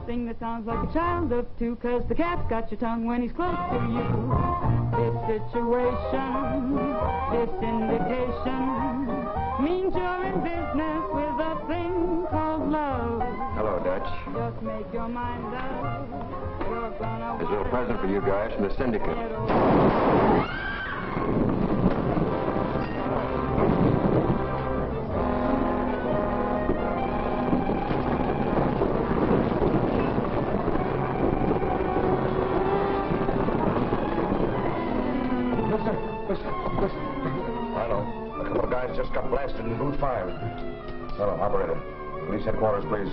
thing that sounds like a child of two, 'cause the cat's got your tongue when he's close to you. This situation, this indication, means you're in business with a thing called love. Hello, Dutch. Just make your mind up. You're gonna There's a little present for you guys from the syndicate. Just got blasted in booth 5. Hello, operator. Police headquarters, please.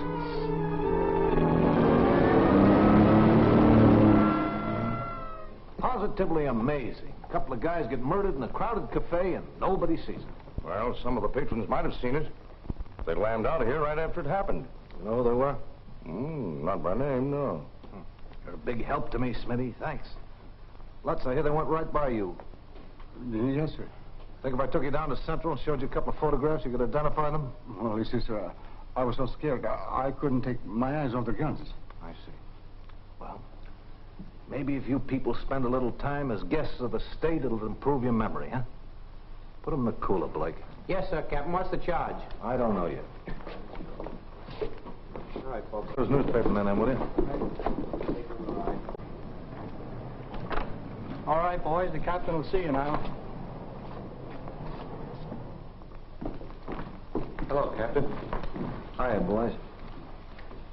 Positively amazing. A couple of guys get murdered in a crowded cafe and nobody sees it. Well, some of the patrons might have seen it. They lambed out of here right after it happened. You know who they were? Not by name, no. You're a big help to me, Smitty. Thanks. Lutz, I hear they went right by you. Yes, sir. Think if I took you down to Central and showed you a couple of photographs, you could identify them? Well, you see, sir, I was so scared, I couldn't take my eyes off the guns. I see. Well, maybe if you people spend a little time as guests of the state, it'll improve your memory, huh? Put them in the cooler, Blake. Yes, sir, Captain. What's the charge? I don't know yet. All right, folks. There's newspaper men in, will you? All right, boys. The captain will see you now. Hello, Captain. Hiya, boys.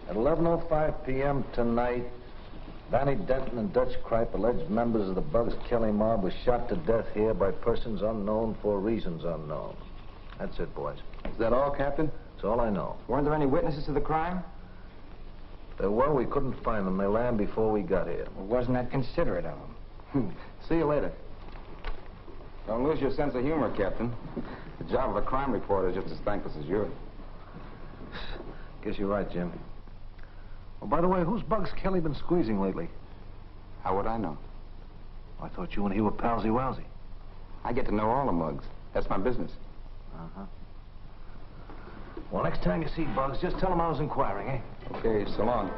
At 11:05 p.m. tonight, Danny Denton and Dutch Kripe, alleged members of the Bugs Kelly mob, were shot to death here by persons unknown for reasons unknown. That's it, boys. Is that all, Captain? That's all I know. Weren't there any witnesses to the crime? There were. We couldn't find them. They landed before we got here. Well, wasn't that considerate of them? See you later. Don't lose your sense of humor, Captain. The job of a crime reporter is just as thankless as yours. Guess you're right, Jim. Oh, by the way, who's Bugs Kelly been squeezing lately? How would I know? I thought you and he were palsy-walsy. I get to know all the mugs. That's my business. Uh-huh. Well, next time you see Bugs, just tell him I was inquiring, eh? Okay, so long.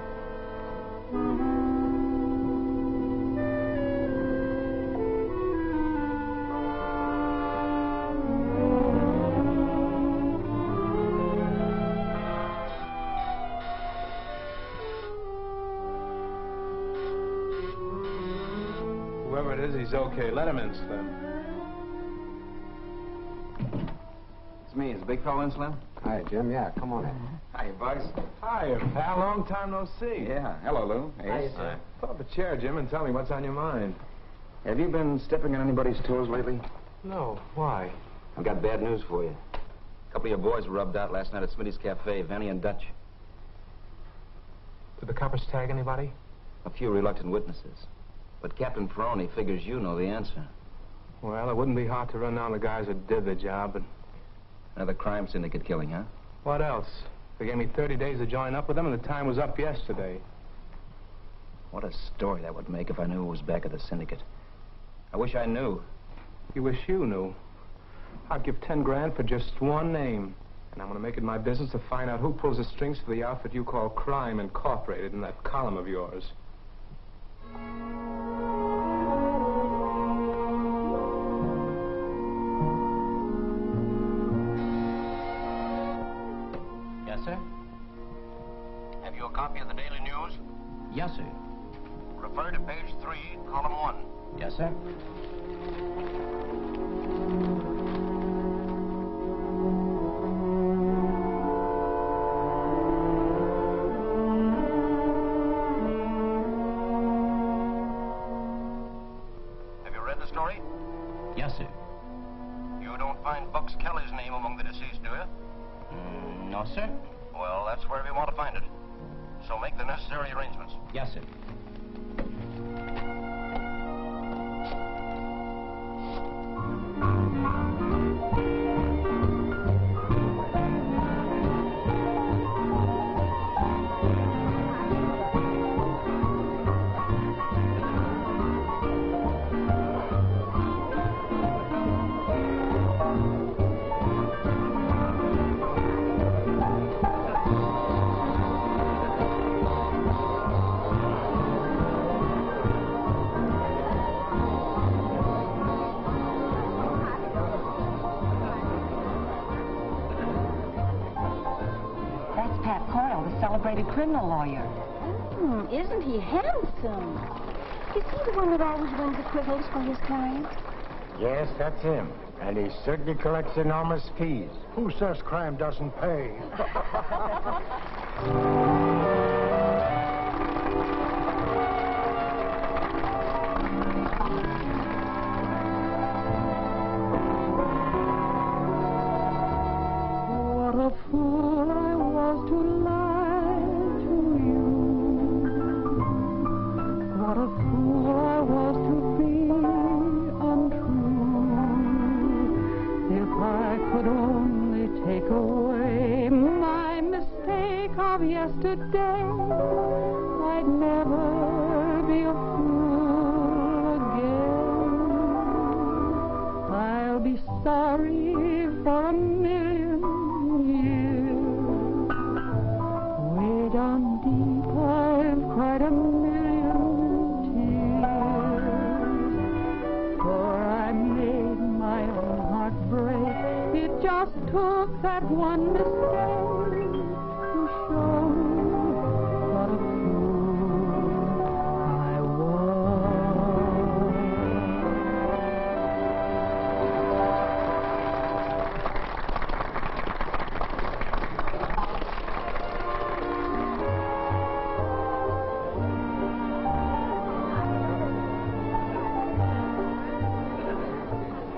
Whoever it is, he's okay. Let him in, Slim. It's me. Is the big fellow in, Slim? Hi, Jim. Yeah, come on in. Hi, Bugs. Hi, pal. Long time no see. Yeah. Hello, Lou. Hey. Pull up a chair, Jim, and tell me what's on your mind. Have you been stepping on anybody's toes lately? No. Why? I've got bad news for you. A couple of your boys were rubbed out last night at Smitty's Cafe, Vanny and Dutch. Did the coppers tag anybody? A few reluctant witnesses. But Captain Ferroni figures you know the answer. Well, it wouldn't be hard to run down the guys that did the job, but... Another crime syndicate killing, huh? What else? They gave me 30 days to join up with them, and the time was up yesterday. What a story that would make if I knew who was back of the syndicate. I wish I knew. You wish you knew. I'd give 10 grand for just one name. And I'm going to make it my business to find out who pulls the strings for the outfit you call Crime Incorporated in that column of yours. Yes, sir? Have you a copy of the Daily News? Yes, sir. Refer to page 3, column 1. Yes, sir. Have you read the story? Yes, sir. You don't find Bugs Kelly's name among the deceased, do you? No, sir. Well, that's where we want to find it. So make the necessary arrangements. Yes, sir. retired criminal lawyer. Isn't he handsome? Is he the one that always wins acquittals for his clients? Yes, that's him. And he certainly collects enormous fees. Who says crime doesn't pay? What a fool I was to lie to you. What a fool I was to be untrue. If I could only take away my mistake of yesterday, I'd never be a fool again. I'll be sorry for a million years. Way down deep I've cried a million tears. For I made my own heart break. It just took that one mistake to show what a fool I was.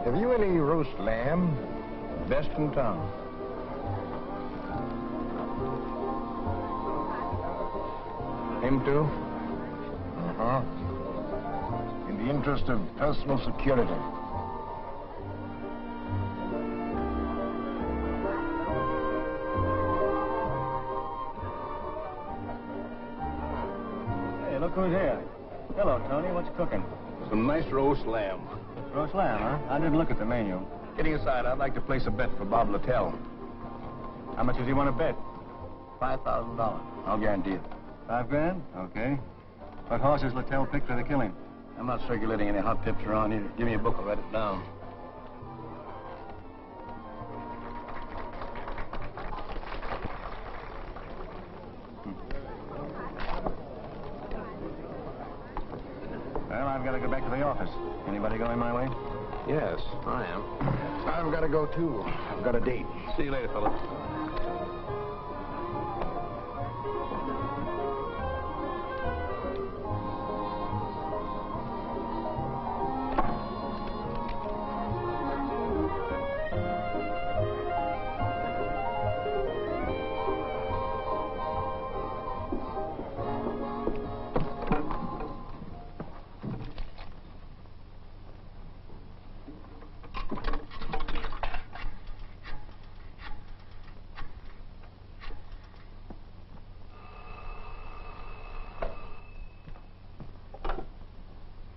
Have you any roast lamb? Best in town. Him too? Uh-huh. In the interest of personal security. Hey, look who's here. Hello, Tony. What's cooking? Some nice roast lamb. Roast lamb, huh? I didn't look at the menu. Getting aside, I'd like to place a bet for Bob Littell. How much does he want to bet? $5,000. I'll guarantee it. $5,000? Okay. What horses Littell picked for the killing? I'm not circulating any hot tips around here. Give me a book, I'll write it down. Well, I've got to go back to the office. Anybody going my way? Yes, I am. I've got to go, too. I've got a date. See you later, fellas.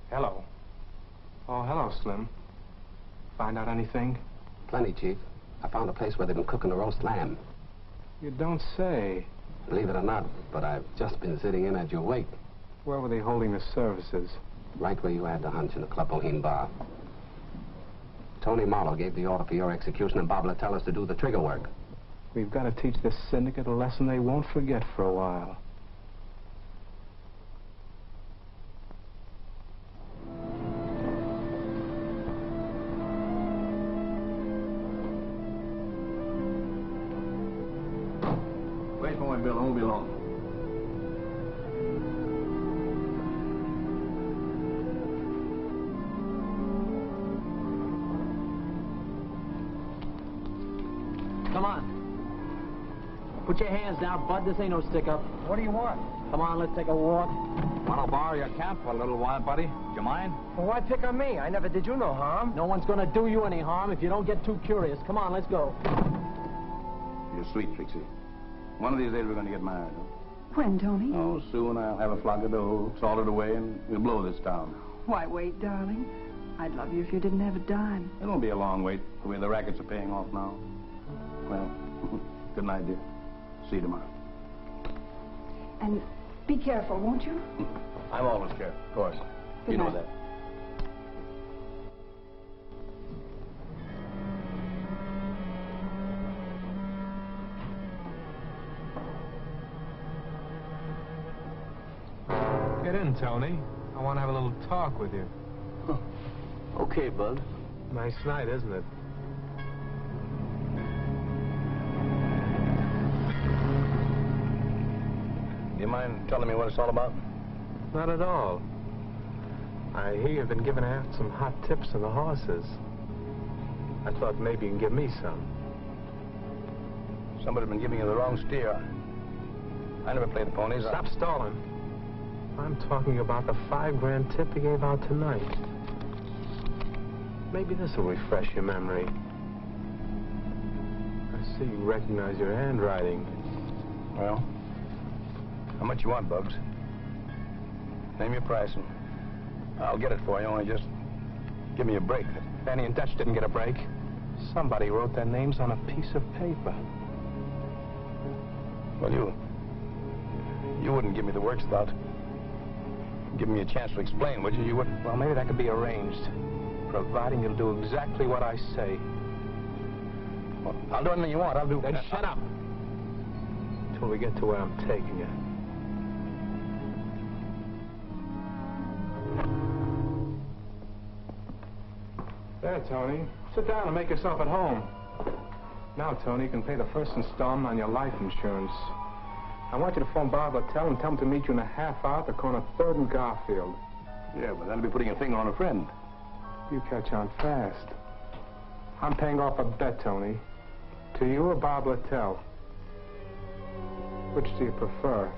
Hello. Oh, hello, Slim. Find out anything? Plenty, Chief. I found a place where they've been cooking the roast lamb. You don't say. Believe it or not, but I've just been sitting in at your wake. Where were they holding the services? Right where you had the hunch in the Club Boheme bar. Tony Marlowe gave the order for your execution, and Bob Littell us to do the trigger work. We've got to teach this syndicate a lesson they won't forget for a while. Wait for me, Bill. I won't be long. Come on. Put your hands down, Bud. This ain't no stick-up. What do you want? Come on, let's take a walk. Want to borrow your camp for a little while, buddy? Do you mind? Well, why pick on me? I never did you no harm. No one's gonna do you any harm if you don't get too curious. Come on, let's go. You're sweet, Trixie. One of these days we're going to get married. Huh? When, Tony? Oh, soon I'll have a flock of dough, salted away, and we'll blow this town. Why, wait, darling. I'd love you if you didn't have a dime. It won't be a long wait, the way the rackets are paying off now. Well, good night, dear. See you tomorrow. And be careful, won't you? I'm always careful, of course. Good You know night. that. Tony. I want to have a little talk with you. Okay, Bud. Nice night, isn't it? Do you mind telling me what it's all about? Not at all. I hear you've been giving out some hot tips on the horses. I thought maybe you can give me some. Somebody's been giving you the wrong steer. I never played the ponies. Stop stalling. I'm talking about the $5 grand tip you gave out tonight. Maybe this will refresh your memory. I see you recognize your handwriting. Well, how much you want, Bugs? Name your price and I'll get it for you, only just give me a break. Danny and Dutch didn't get a break. Somebody wrote their names on a piece of paper. Well, you wouldn't give me the works without giving me a chance to explain, would you? You wouldn't. Well, maybe that could be arranged, providing you'll do exactly what I say. Well, I'll do anything you want. I'll do... Then shut up until we get to where I'm taking you. There, Tony. Sit down and make yourself at home. Now, Tony, you can pay the first installment on your life insurance. I want you to phone Bob Littell and tell him to meet you in a half hour at the corner 3rd and Garfield. Yeah, but that'll be putting a finger on a friend. You catch on fast. I'm paying off a bet, Tony. To you or Bob Littell? Which do you prefer?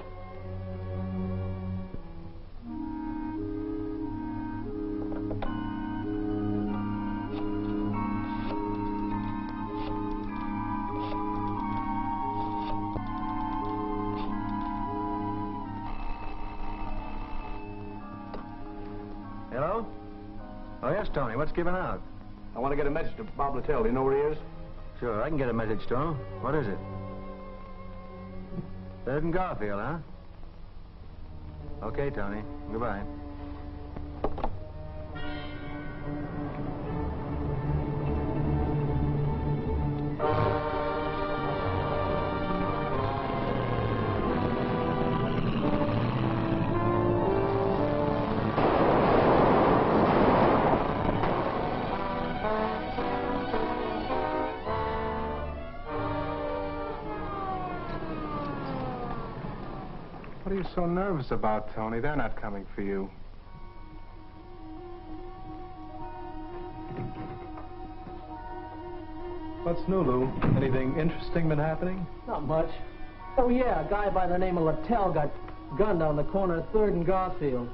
Hello? Oh, yes, Tony. What's giving out? I want to get a message to Bob Littell. Do you know where he is? Sure, I can get a message to him. What is it? 3rd and Garfield, huh? Okay, Tony. Goodbye. What are you so nervous about, Tony? They're not coming for you. What's new, Lou? Anything interesting been happening? Not much. Oh, yeah, a guy by the name of Littell got gunned on the corner of 3rd and Garfield.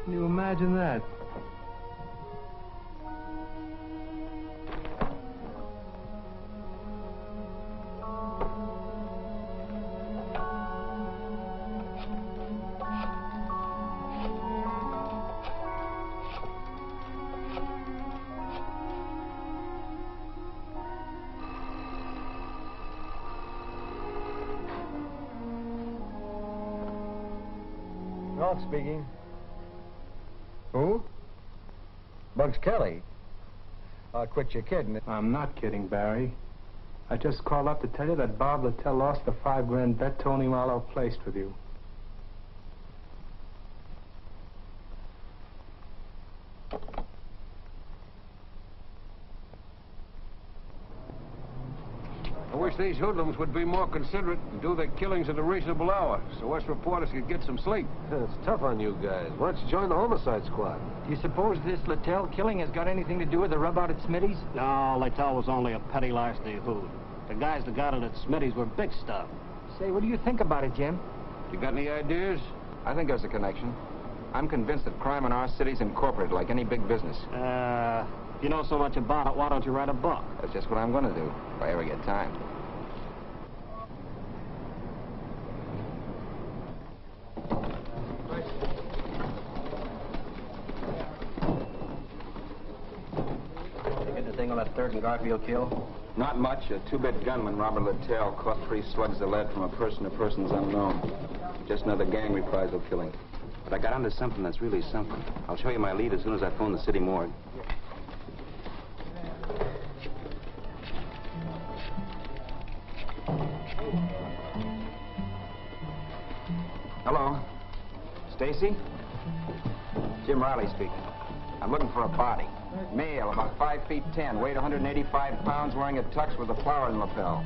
Can you imagine that? Rolf speaking. Who? Bugs Kelly. Quit your kidding. I'm not kidding, Barry. I just called up to tell you that Bob Littell lost the $5 grand bet Tony Marlowe placed with you. I wish these hoodlums would be more considerate and do their killings at a reasonable hour, so us reporters could get some sleep. It's tough on you guys. Why don't you join the homicide squad? Do you suppose this Littell killing has got anything to do with the rub out at Smitty's? No, Littell was only a petty larceny hoot. The guys that got it at Smitty's were big stuff. Say, what do you think about it, Jim? You got any ideas? I think there's a connection. I'm convinced that crime in our city's incorporated like any big business. If you know so much about it, why don't you write a book? That's just what I'm going to do, if I ever get time. On that 3rd and Garfield kill? Not much. A two-bit gunman, Robert Littell, caught 3 slugs of lead from a person to persons unknown. Just another gang reprisal killing. But I got onto something that's really something. I'll show you my lead as soon as I phone the city morgue. Hello? Stacy? Jim Riley speaking. I'm looking for a body. Male, about 5'10", weight 185 pounds, wearing a tux with a flower in the lapel.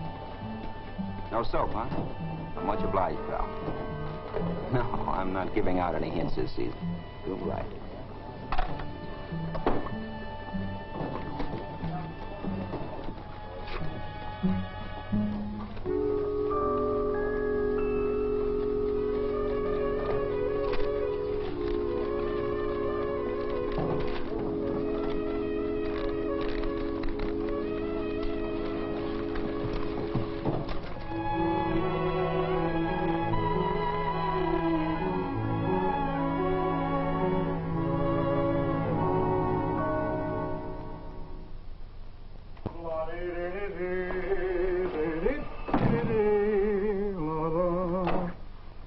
No soap, huh? I'm much obliged, pal. No, I'm not giving out any hints this season. You're right.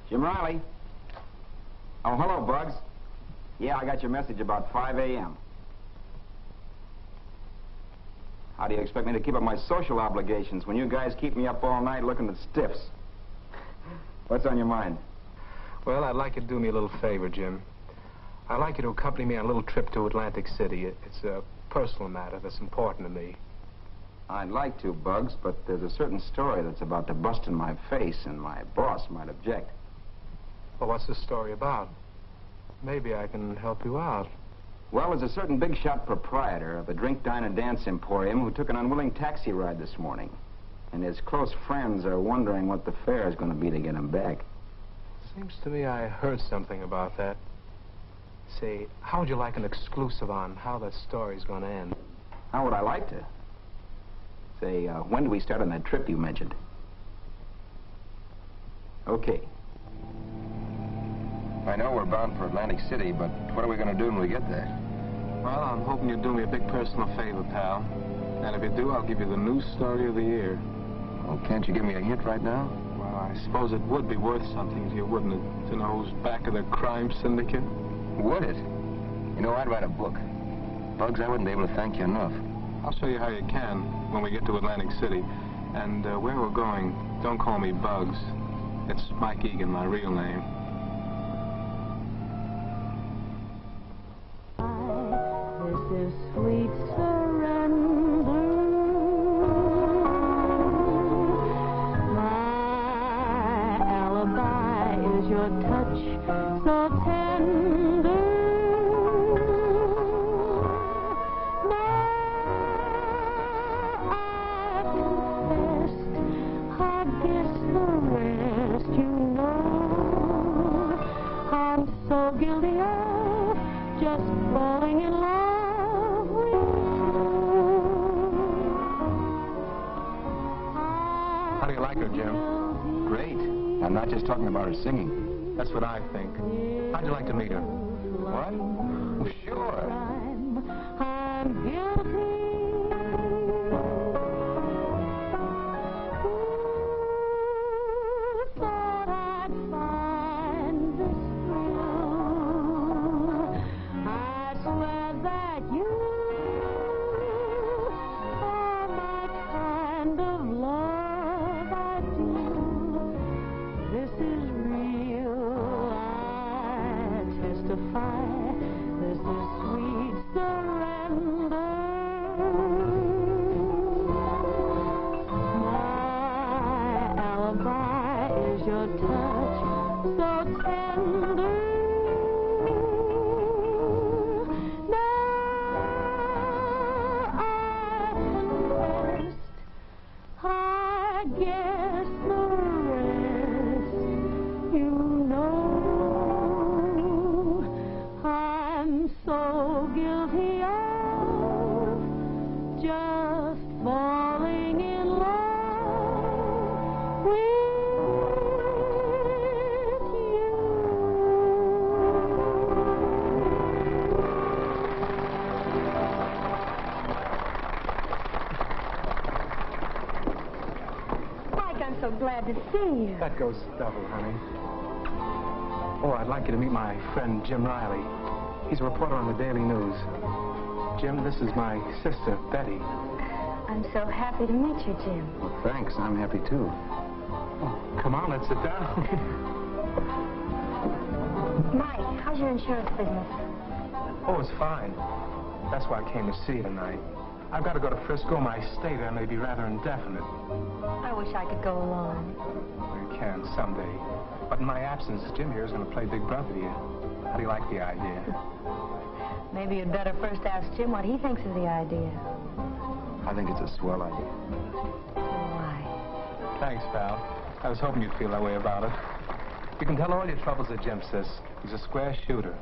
Jim Riley. Oh, hello, Bugs. Yeah, I got your message about 5 a.m. How do you expect me to keep up my social obligations when you guys keep me up all night looking at stiffs? What's on your mind? Well, I'd like you to do me a little favor, Jim. I'd like you to accompany me on a little trip to Atlantic City. It's a personal matter that's important to me. I'd like to, Bugs, but there's a certain story that's about to bust in my face, and my boss might object. Well, what's the story about? Maybe I can help you out. Well, there's a certain big-shot proprietor of a drink, dine, and dance emporium who took an unwilling taxi ride this morning. And his close friends are wondering what the fare is going to be to get him back. Seems to me I heard something about that. Say, how would you like an exclusive on how that story's going to end? How would I like to? Say, when do we start on that trip you mentioned? Okay. I know we're bound for Atlantic City, but what are we going to do when we get there? Well, I'm hoping you'll do me a big personal favor, pal. And if you do, I'll give you the news story of the year. Well, can't you give me a hint right now? Well, I suppose it would be worth something to you, wouldn't it? To know who's back of the crime syndicate? Would it? You know, I'd write a book. Bugs, I wouldn't be able to thank you enough. I'll show you how you can when we get to Atlantic City. And where we're going, don't call me Bugs. It's Mike Egan, my real name. This is sweet surrender. My alibi is your touch so tender. So guilty of just falling in love with you. How do you like her, Jim? Great. I'm not just talking about her singing. That's what I think. How'd you like to meet her? What? Well, sure. I'm guilty. Glad to see you. That goes double, honey. Oh, I'd like you to meet my friend Jim Riley. He's a reporter on the Daily News. Jim, this is my sister, Betty. I'm so happy to meet you, Jim. Well, thanks. I'm happy, too. Oh, come on, let's sit down. Mike, how's your insurance business? Oh, it's fine. That's why I came to see you tonight. I've got to go to Frisco. My stay there may be rather indefinite. I wish I could go along. You can someday. But in my absence, Jim here is going to play Big Brother to you. How do you like the idea? Maybe you'd better first ask Jim what he thinks of the idea. I think it's a swell idea. Why? Thanks, pal. I was hoping you'd feel that way about it. You can tell all your troubles to Jim, sis. He's a square shooter.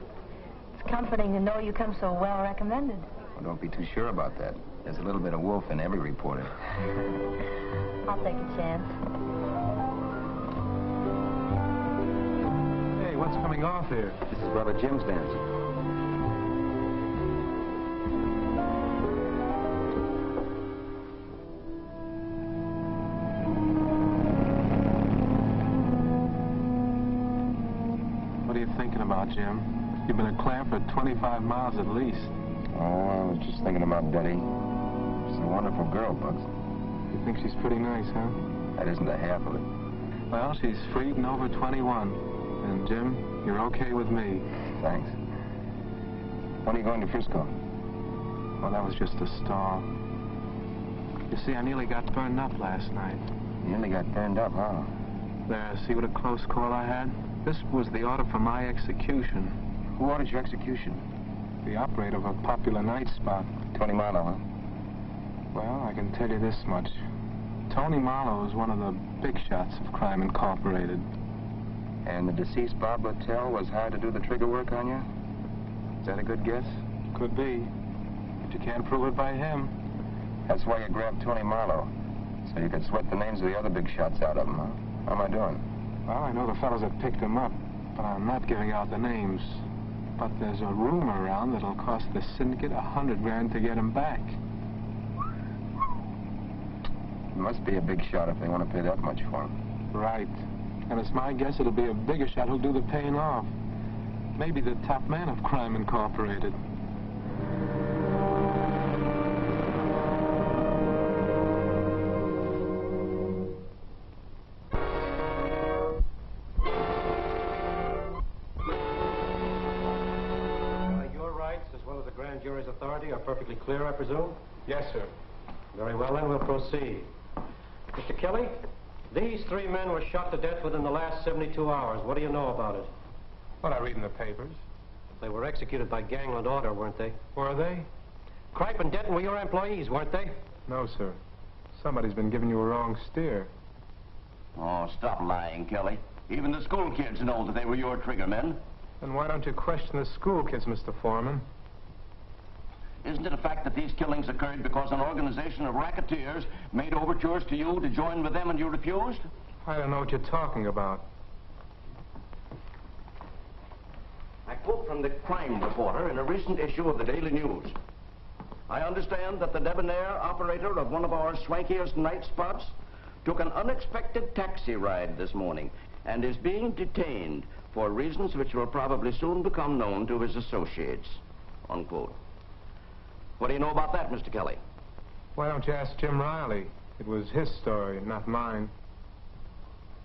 It's comforting to know you come so well recommended. Well, don't be too sure about that. There's a little bit of wolf in every reporter. I'll take a chance. Hey, what's coming off here? This is Brother Jim's dance. What are you thinking about, Jim? You've been a clamp for 25 miles at least. Oh, I was just thinking about Betty. She's a wonderful girl, Bugs. You think she's pretty nice, huh? That isn't the half of it. Well, she's freed and over 21. And, Jim, you're okay with me. Thanks. When are you going to Frisco? Well, that was just a stall. You see, I nearly got burned up last night. You nearly got burned up, huh? There, see what a close call I had? This was the order for my execution. Who ordered your execution? The operator of a popular night spot. Tony Marlowe, huh? Well, I can tell you this much. Tony Marlowe is one of the big shots of Crime Incorporated. And the deceased Bob Littell was hired to do the trigger work on you? Is that a good guess? Could be. But you can't prove it by him. That's why you grabbed Tony Marlowe. So you could sweat the names of the other big shots out of him, huh? How am I doing? Well, I know the fellows that picked him up, but I'm not giving out the names. But there's a rumor around that'll cost the syndicate $100 grand to get him back. It must be a big shot if they want to pay that much for him. Right. And it's my guess it'll be a bigger shot who'll do the paying off. Maybe the top man of Crime Incorporated. Your rights, as well as the grand jury's authority, are perfectly clear, I presume? Yes, sir. Very well, then we'll proceed. Mr. Kelly, these 3 men were shot to death within the last 72 hours. What do you know about it? What I read in the papers. They were executed by gangland order, weren't they? Were they? Kripe and Denton were your employees, weren't they? No, sir. Somebody's been giving you a wrong steer. Oh, stop lying, Kelly. Even the school kids know that they were your trigger men. Then why don't you question the school kids, Mr. Foreman? Isn't it a fact that these killings occurred because an organization of racketeers made overtures to you to join with them and you refused? I don't know what you're talking about. I quote from the crime reporter in a recent issue of the Daily News. I understand that the debonair operator of one of our swankiest night spots took an unexpected taxi ride this morning and is being detained for reasons which will probably soon become known to his associates. Unquote. What do you know about that, Mr. Kelly? Why don't you ask Jim Riley? It was his story, not mine.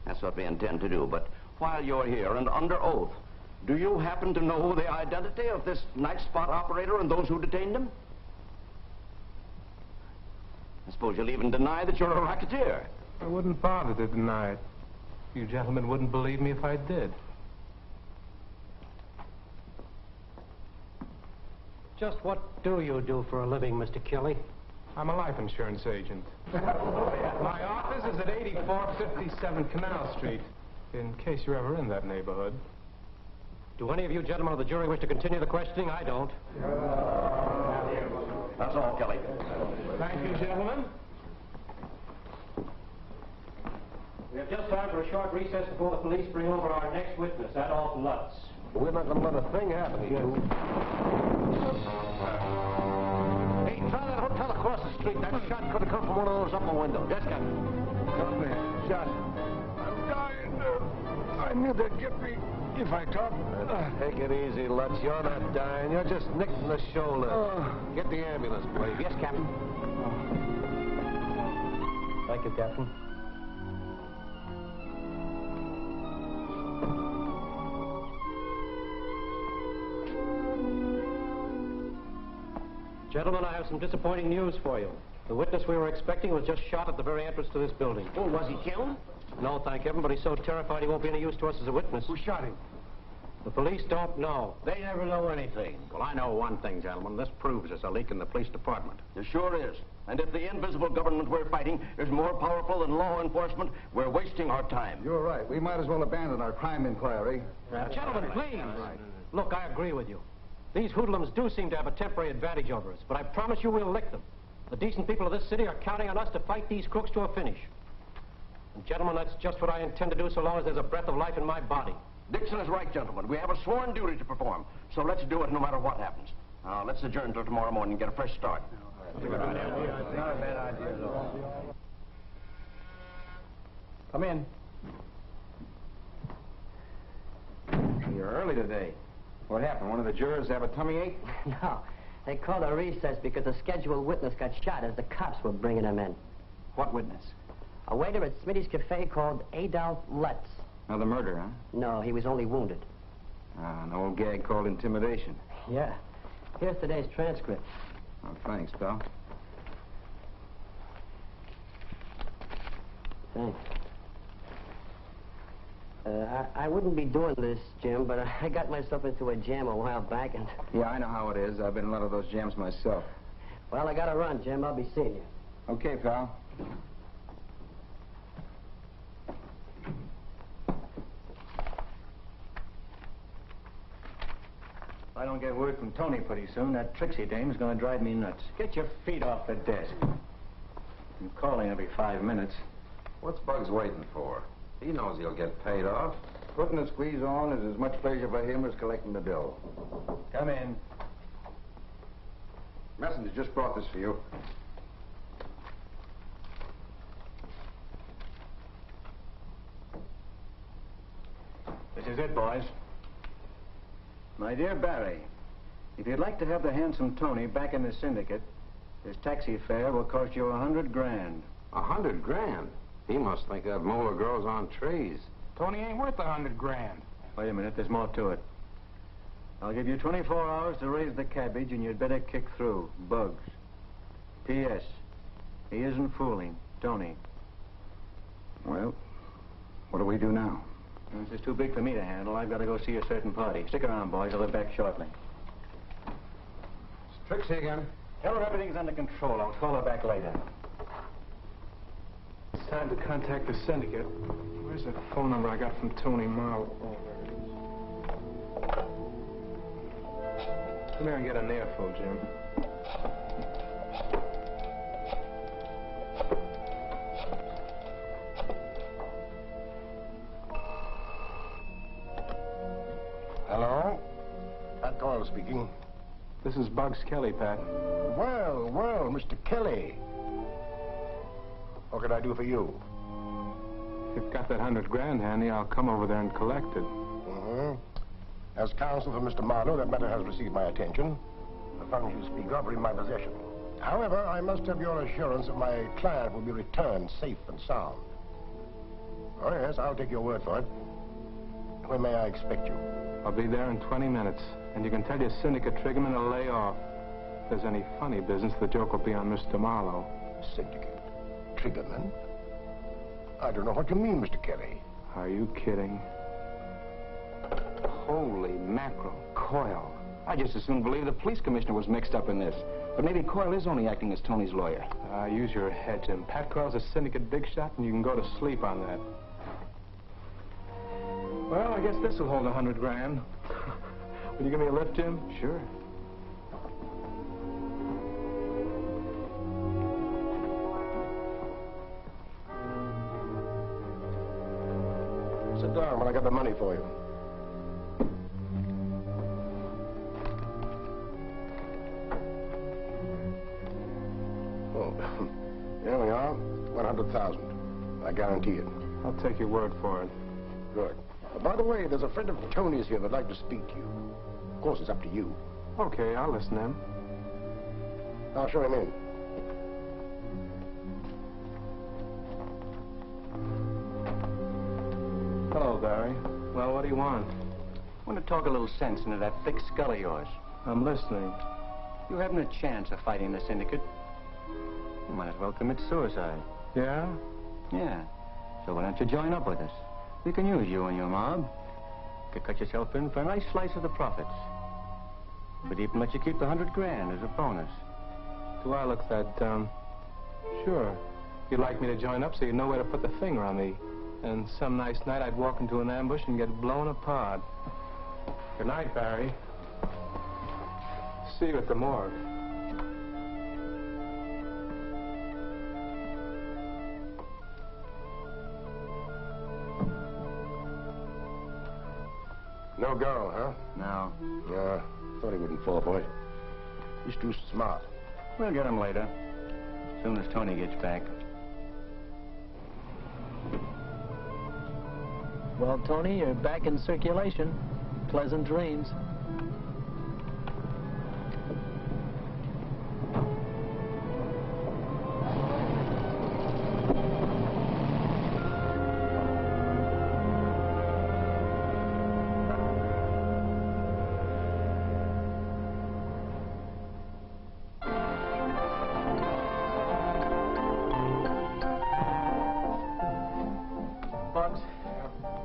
That's what we intend to do, but while you're here and under oath, do you happen to know the identity of this night spot operator and those who detained him? I suppose you'll even deny that you're a racketeer. I wouldn't bother to deny it. You gentlemen wouldn't believe me if I did. Just what do you do for a living, Mr. Kelly? I'm a life insurance agent. My office is at 8457 Canal Street, in case you're ever in that neighborhood. Do any of you gentlemen of the jury wish to continue the questioning? I don't. That's all, Kelly. Thank you, gentlemen. We have just time for a short recess before the police bring over our next witness, Adolph Lutz. We're not going to let a thing happen here. Hey, try that hotel across the street. That shot could have come from one of those upper windows. Yes, Captain. Come here, shot. I'm dying. I knew they'd get me if I talked. Take it easy, Lutz. You're not dying. You're just nicked in the shoulder. Get the ambulance, please. Yes, Captain. Thank you, Captain. Gentlemen, I have some disappointing news for you. The witness we were expecting was just shot at the very entrance to this building. Oh, was he killed? No, thank heaven, but he's so terrified he won't be any use to us as a witness. Who shot him? The police don't know. They never know anything. Well, I know one thing, gentlemen. This proves there's a leak in the police department. There sure is. And if the invisible government we're fighting is more powerful than law enforcement, we're wasting our time. You're right. We might as well abandon our crime inquiry. Gentlemen, please. Look, I agree with you. These hoodlums do seem to have a temporary advantage over us, but I promise you we'll lick them. The decent people of this city are counting on us to fight these crooks to a finish. And gentlemen, that's just what I intend to do so long as there's a breath of life in my body. Dixon is right, gentlemen. We have a sworn duty to perform, so let's do it no matter what happens. Now, let's adjourn till tomorrow morning and get a fresh start. Not a bad idea at all. Come in. You're early today. What happened? One of the jurors have a tummy ache? No. They called a recess because a scheduled witness got shot as the cops were bringing him in. What witness? A waiter at Smitty's Cafe called Adolf Lutz. Another murder, huh? No, he was only wounded. An old gag called intimidation. Yeah. Here's today's transcript. Oh, thanks, pal. Thanks. I wouldn't be doing this, Jim, but I got myself into a jam a while back and... Yeah, I know how it is. I've been in a lot of those jams myself. Well, I gotta run, Jim. I'll be seeing you. Okay, pal. If I don't get word from Tony pretty soon, that Trixie dame's gonna drive me nuts. Get your feet off the desk. I'm calling every 5 minutes. What's Bugs waiting for? He knows he'll get paid off. Putting the squeeze on is as much pleasure for him as collecting the bill. Come in. Messenger just brought this for you. This is it, boys. My dear Barry, if you'd like to have the handsome Tony back in the syndicate, this taxi fare will cost you $100 grand. $100 grand? He must think that molar grows on trees. Tony ain't worth $100 grand. Wait a minute, there's more to it. I'll give you 24 hours to raise the cabbage, and you'd better kick through. Bugs. P.S. He isn't fooling. Tony. Well, what do we do now? This is too big for me to handle. I've got to go see a certain party. Stick around, boys. I'll be back shortly. It's Trixie again. Tell her everything's under control. I'll call her back later. It's time to contact the syndicate. Where's that phone number I got from Tony Marlowe? Oh, there it is. Come here and get an earful, Jim. Hello? Pat Doyle speaking. This is Bugs Kelly, Pat. Well, Mr. Kelly. What can I do for you? If you've got that $100 grand handy, I'll come over there and collect it. Mm-hmm. As counsel for Mr. Marlowe, that matter has received my attention. The funds you speak of are in my possession. However, I must have your assurance that my client will be returned safe and sound. Oh, yes, I'll take your word for it. When may I expect you? I'll be there in 20 minutes, and you can tell your syndicate Triggerman to lay off. If there's any funny business, the joke will be on Mr. Marlowe. Syndicate? Triggerman? I don't know what you mean, Mr. Kelly. Are you kidding? Holy mackerel. Coyle. I just as soon believe the police commissioner was mixed up in this. But maybe Coyle is only acting as Tony's lawyer. Use your head, Jim. Pat Coyle's a syndicate big shot, and you can go to sleep on that. Well, I guess this will hold $100 grand. Will you give me a lift, Jim? Sure. Sit down when I got the money for you. Oh, here we are. 100,000. I guarantee it. I'll take your word for it. Good. By the way, there's a friend of Tony's here that'd like to speak to you. Of course, it's up to you. Okay, I'll listen to him. I'll show him in. Hello, Barry. Well, what do you want? I want to talk a little sense into that thick skull of yours. I'm listening. you haven't a chance of fighting the syndicate, you might as well commit suicide. Yeah? Yeah. So why don't you join up with us? We can use you and your mob. You could cut yourself in for a nice slice of the profits. We'd even let you keep the 100 grand as a bonus. Do I look that dumb? Sure. You'd like me to join up so you know where to put the finger on me. And some nice night I'd walk into an ambush and get blown apart. Good night, Barry. See you at the morgue. No go, huh? No. Yeah, thought he wouldn't fall for it. He's too smart. We'll get him later. As soon as Tony gets back. Well, Tony, you're back in circulation. Pleasant dreams.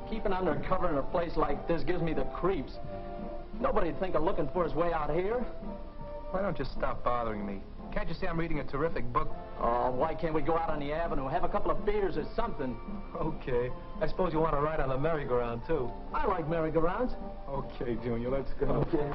Keeping undercover in a place like this gives me the creeps. Nobody'd think of looking for his way out here. Why don't you stop bothering me? Can't you see I'm reading a terrific book? Oh, why can't we go out on the avenue, have a couple of beers or something? Okay. I suppose you want to ride on the merry-go-round, too. I like merry-go-rounds. Okay, Junior, let's go. Okay.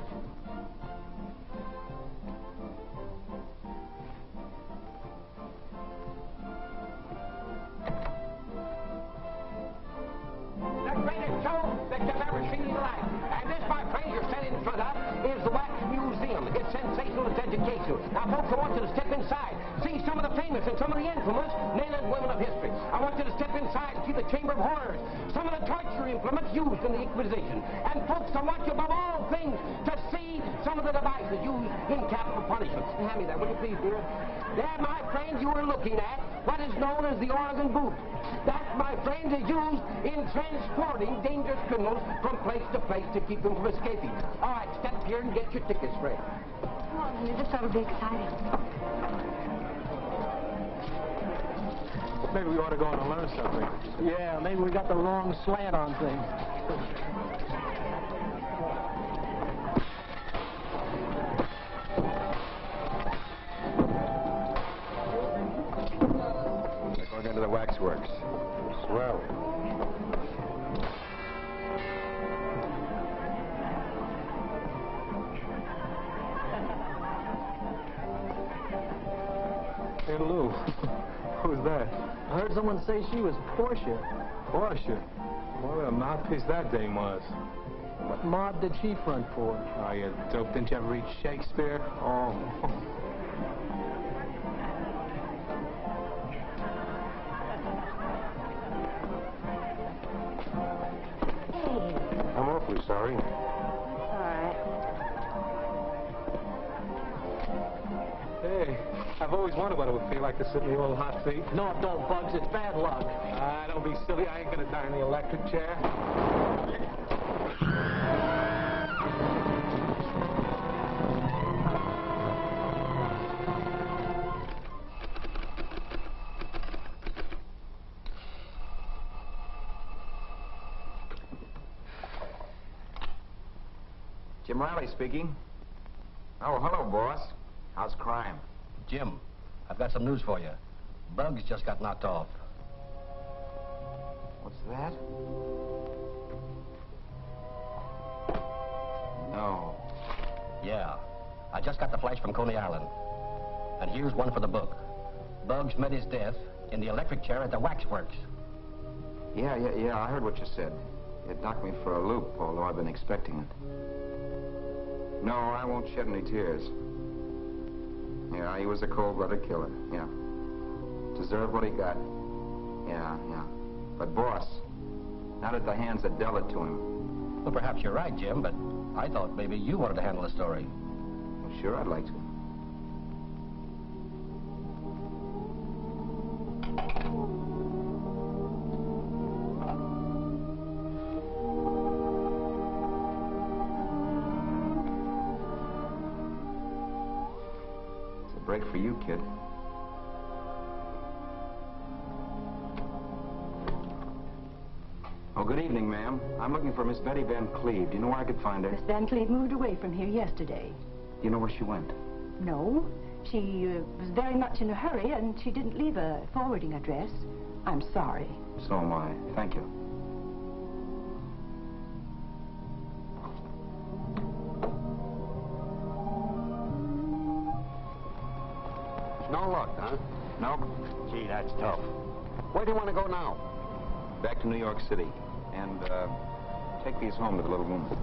The greatest show that you've ever seen in your life. And this, my friend, you're standing in front of is the Wax Museum. It's sensational, it's educational. Now, folks, I want you to step inside, see some of the famous and some of the infamous men and women of history. I want you to step inside and see the Chamber of Horrors, some of the torture implements used in the Inquisition. And, folks, I want you, above all things, to see some of the devices used in capital punishment. Hand me that, will you please, dear? There, my friend, you are looking at what is known as the Oregon boot. That, my friend, is used in transporting dangerous criminals from place to place to keep them from escaping. All right, step here and get your tickets, Fred. Come on, honey, this ought to be exciting. Maybe we ought to go in and learn something. Yeah, maybe we got the wrong slant on things. We're going into the waxworks. Swell. Hey, Lou. Who's that? I heard someone say she was Portia. Portia. What a mouthpiece that dame was. What mob did she front for? Oh, you dope. Didn't you ever read Shakespeare? Oh. I'm awfully sorry. All right. Hey, I've always wondered what it would feel like to sit in the old hot seat. No, it don't, Bugs. It's bad luck. Don't be silly. I ain't gonna die in the electric chair. Jim Riley speaking. Oh, hello, boss. How's crime? Jim, I've got some news for you. Bugs just got knocked off. What's that? No. Yeah. I just got the flash from Coney Island. And here's one for the book. Bugs met his death in the electric chair at the waxworks. Yeah, I heard what you said. It knocked me for a loop, although I've been expecting it. No, I won't shed any tears. Yeah, he was a cold-blooded killer, yeah. Deserved what he got. Yeah. But, boss, not at the hands that dealt it to him. Well, perhaps you're right, Jim, but I thought maybe you wanted to handle the story. Well, sure, I'd like to. break for you, kid. Oh, good evening, ma'am. I'm looking for Miss Betty Van Cleve. Do you know where I could find her? Miss Van Cleve moved away from here yesterday. You know where she went? No, she was very much in a hurry, and she didn't leave a forwarding address. I'm sorry. So am I. Thank you. No luck, huh? Nope. Gee, that's tough. Where do you want to go now? Back to New York City. And, take these home to the little woman.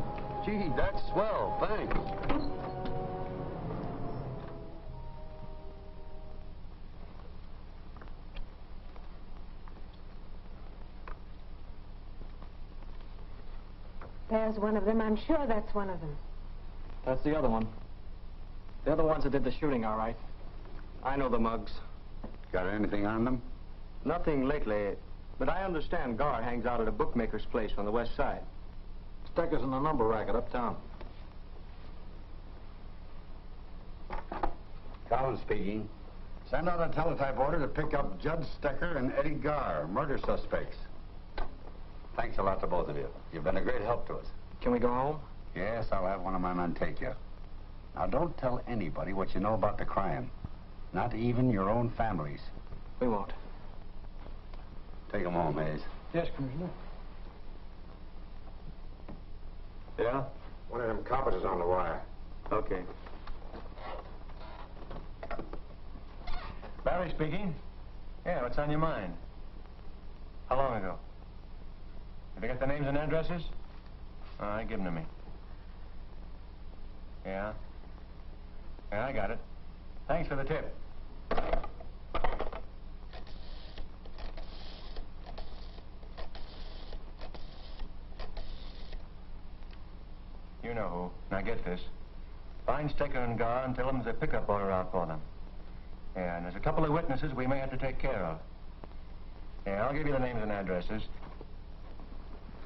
Gee, that's swell. Thanks. There's one of them. I'm sure that's one of them. That's the other one. They're the ones that did the shooting, all right. I know the mugs. Got anything on them? Nothing lately, but I understand Gar hangs out at a bookmaker's place on the west side. Stecker's in the number racket uptown. Collins speaking. Send out a teletype order to pick up Judd Stecker and Eddie Gar, murder suspects. Thanks a lot to both of you. You've been a great help to us. Can we go home? Yes, I'll have one of my men take you. Now, don't tell anybody what you know about the crime. Not even your own families. We won't. Take them home, Hayes. Yes, Commissioner. Yeah? One of them coppers is on the wire. Okay. Barry speaking. Yeah, what's on your mind? How long ago? Have you got the names and addresses? All right, give them to me. Yeah? Yeah, I got it. Thanks for the tip. You know who. Now get this. Find Stecker and Gar and tell them there's a pickup order out for them. Yeah, and there's a couple of witnesses we may have to take care of. Yeah, I'll give you the names and addresses.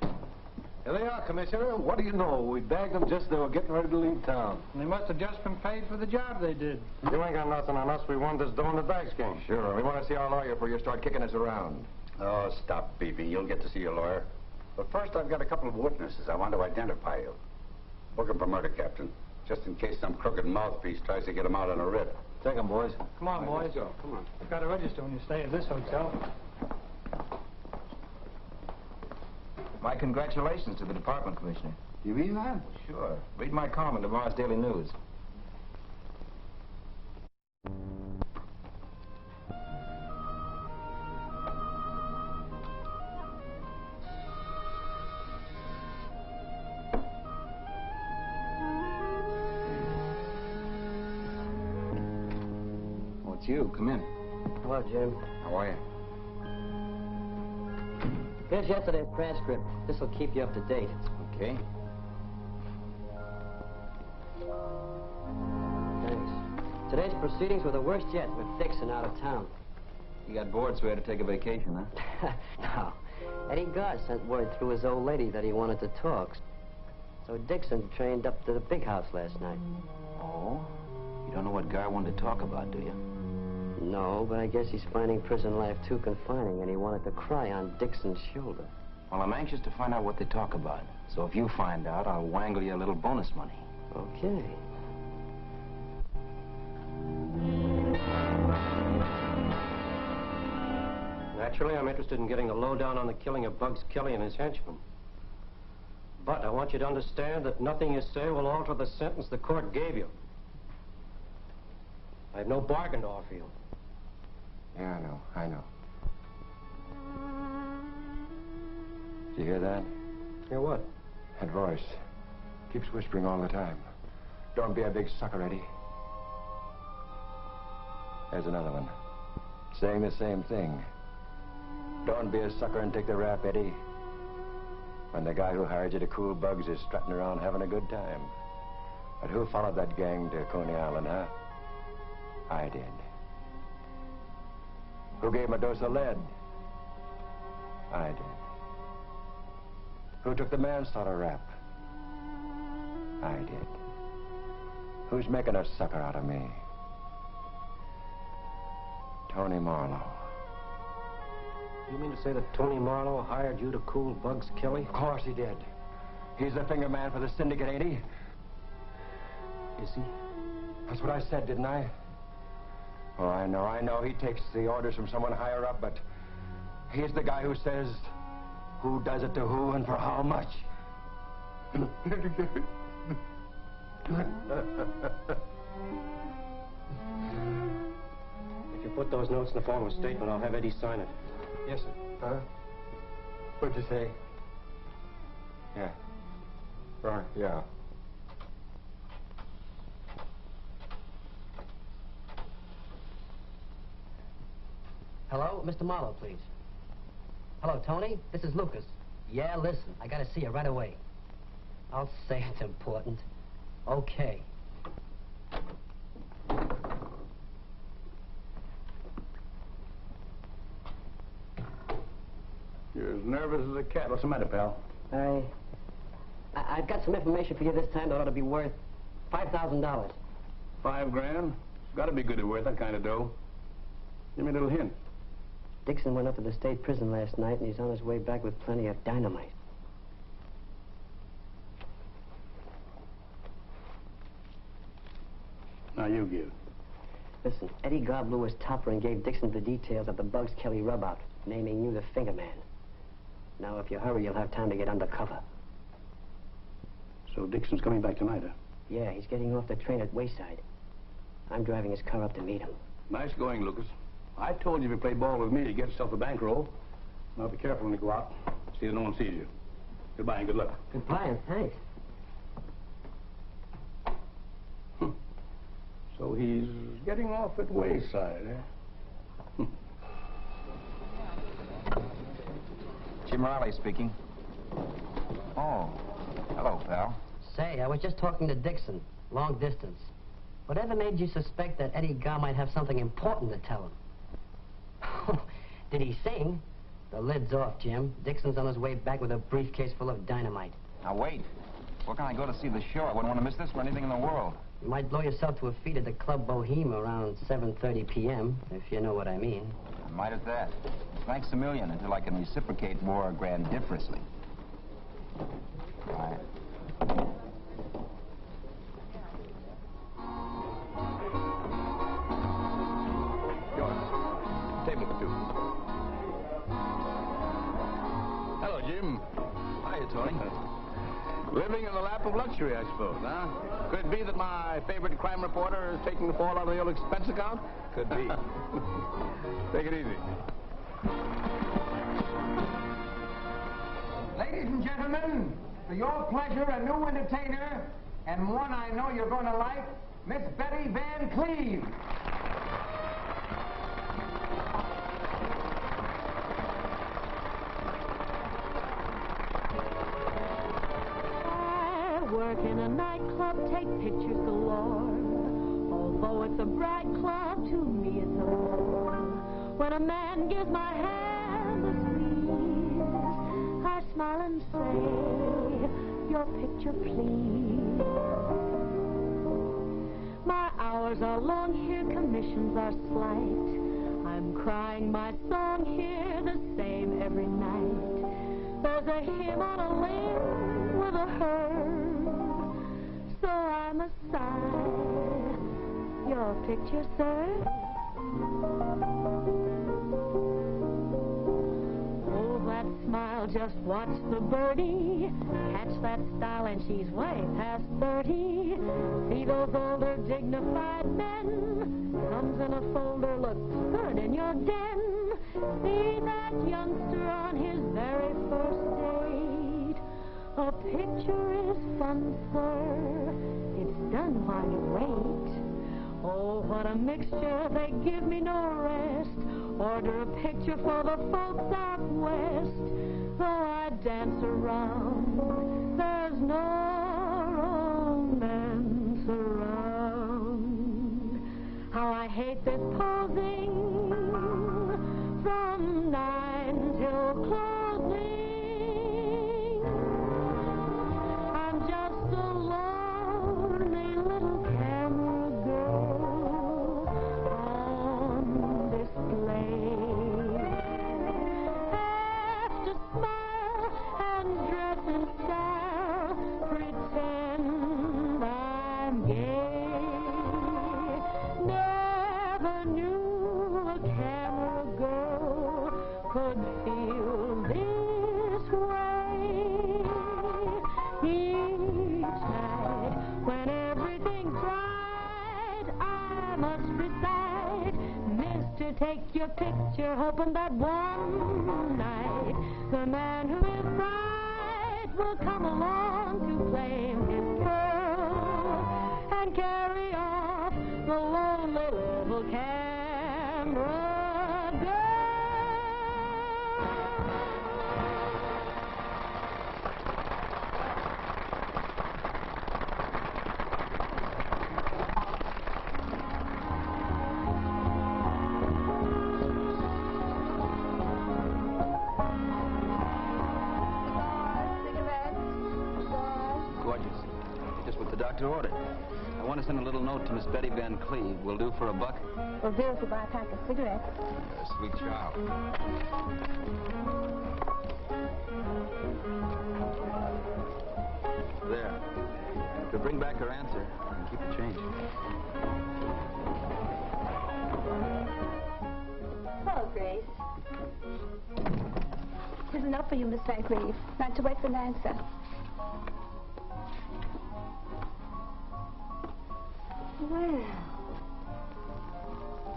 Here they are, Commissioner. What do you know? We bagged them just as they were getting ready to leave town. They must have just been paid for the job they did. You ain't got nothing on us. We won this dough in the dice game. Sure. We want to see our lawyer before you start kicking us around. Oh, stop beeping. You'll get to see your lawyer. But first, I've got a couple of witnesses I want to identify you. Book 'em for murder, Captain. Just in case some crooked mouthpiece tries to get 'em out on a writ. Take 'em, boys. Come on, boys. Let's go. Come on. You've got to register when you stay at this hotel. My congratulations to the department, Commissioner. You mean that? Sure. Read my column in tomorrow's Daily News. Oh, it's you. Come in. Hello, Jim. How are you? Here's yesterday's transcript. This'll keep you up to date. Okay. Thanks. Today's proceedings were the worst yet, with Dixon out of town. You got bored, so we had to take a vacation, huh? No. Eddie Gar sent word through his old lady that he wanted to talk. So Dixon trained up to the big house last night. Oh? You don't know what Gar wanted to talk about, do you? No, but I guess he's finding prison life too confining, and he wanted to cry on Dixon's shoulder. Well, I'm anxious to find out what they talk about. So if you find out, I'll wangle you a little bonus money. Okay. Naturally, I'm interested in getting the lowdown on the killing of Bugs Kelly and his henchmen. But I want you to understand that nothing you say will alter the sentence the court gave you. I have no bargain to offer you. Yeah, I know. Did you hear that? Hear what? That voice keeps whispering all the time. Don't be a big sucker, Eddie. There's another one. Saying the same thing. Don't be a sucker and take the rap, Eddie. When the guy who hired you to cool Bugs is strutting around having a good time. But who followed that gang to Coney Island, huh? I did. Who gave him a dose of lead? I did. Who took the manslaughter rap? I did. Who's making a sucker out of me? Tony Marlowe. You mean to say that Tony Marlowe hired you to cool Bugs Kelly? Of course he did. He's the finger man for the syndicate, ain't he? Is he? That's what I said, didn't I? Oh, I know. He takes the orders from someone higher up, but he's the guy who says who does it to who and for how much. If you put those notes in the form of a statement, I'll have Eddie sign it. Yes, sir. Huh? What'd you say? Yeah. Right, yeah. Hello? Mr. Marlowe, please. Hello, Tony? This is Lucas. Yeah, listen, I gotta see you right away. I'll say it's important. Okay. You're as nervous as a cat. What's the matter, pal? I've got some information for you this time that ought to be worth $5,000. $5 grand? It's got to be good at worth that kind of dough. Give me a little hint. Dixon went up to the state prison last night, and he's on his way back with plenty of dynamite. Now you give. Listen, Eddie Gobb blew his topper and gave Dixon the details of the Bugs Kelly rub-out, naming you the finger man. Now, if you hurry, you'll have time to get undercover. So Dixon's coming back tonight, huh? Yeah, he's getting off the train at Wayside. I'm driving his car up to meet him. Nice going, Lucas. I told you if you play ball with me, you get yourself a bankroll. Now be careful when you go out. See that no one sees you. Goodbye and good luck. Goodbye and thanks. So he's getting off at Wayside, eh? Jim Riley speaking. Oh, hello, pal. Say, I was just talking to Dixon, long distance. Whatever made you suspect that Eddie Gobb might have something important to tell him? Did he sing? The lid's off, Jim. Dixon's on his way back with a briefcase full of dynamite. Now, wait. Where can I go to see the show? I wouldn't want to miss this for anything in the world. You might blow yourself to a feat at the Club Boheme around 7:30 p.m., if you know what I mean. I might at that. Thanks a million until I can reciprocate more grandiferously. All right. Table for two. Hello, Jim. Hiya, Tony. Living in the lap of luxury, I suppose, huh? Could it be that my favorite crime reporter is taking the fall out of the old expense account? Could be. Take it easy. Ladies and gentlemen, for your pleasure, a new entertainer, and one I know you're going to like, Miss Betty Van Cleve. Work in a nightclub, take pictures galore. Although it's a bright club, to me it's a bore. When a man gives my hand a squeeze, I smile and say, your picture please. My hours are long here, commissions are slight. I'm crying my song here, the same every night. There's a hymn on a ling with a herb, so I must sigh. Your picture, sir? Oh, that smile, just watch the birdie. Catch that style and she's way past 30. See those older dignified men. Comes in a folder, looks good in your den. See that youngster on his very first date. A picture is fun, sir. It's done while you wait. Oh, what a mixture, they give me no rest. Order a picture for the folks out west. Though I dance around, there's no romance around. How I hate this posing from 9 till closing. I'm just a lonely little camera girl on this to take your picture, hoping that one night the man who is right will come along to claim his girl and carry off the lonely little camera girl. Gorgeous. Just what the doctor ordered. I want to send a little note to Miss Betty Van Cleve. Will do for $1. Well, Bill could buy a pack of cigarettes. Sweet child. There. To bring back her answer, I can keep the change. Hello, Grace. Here's enough for you, Miss Van Cleve. Not to wait for an answer. Well,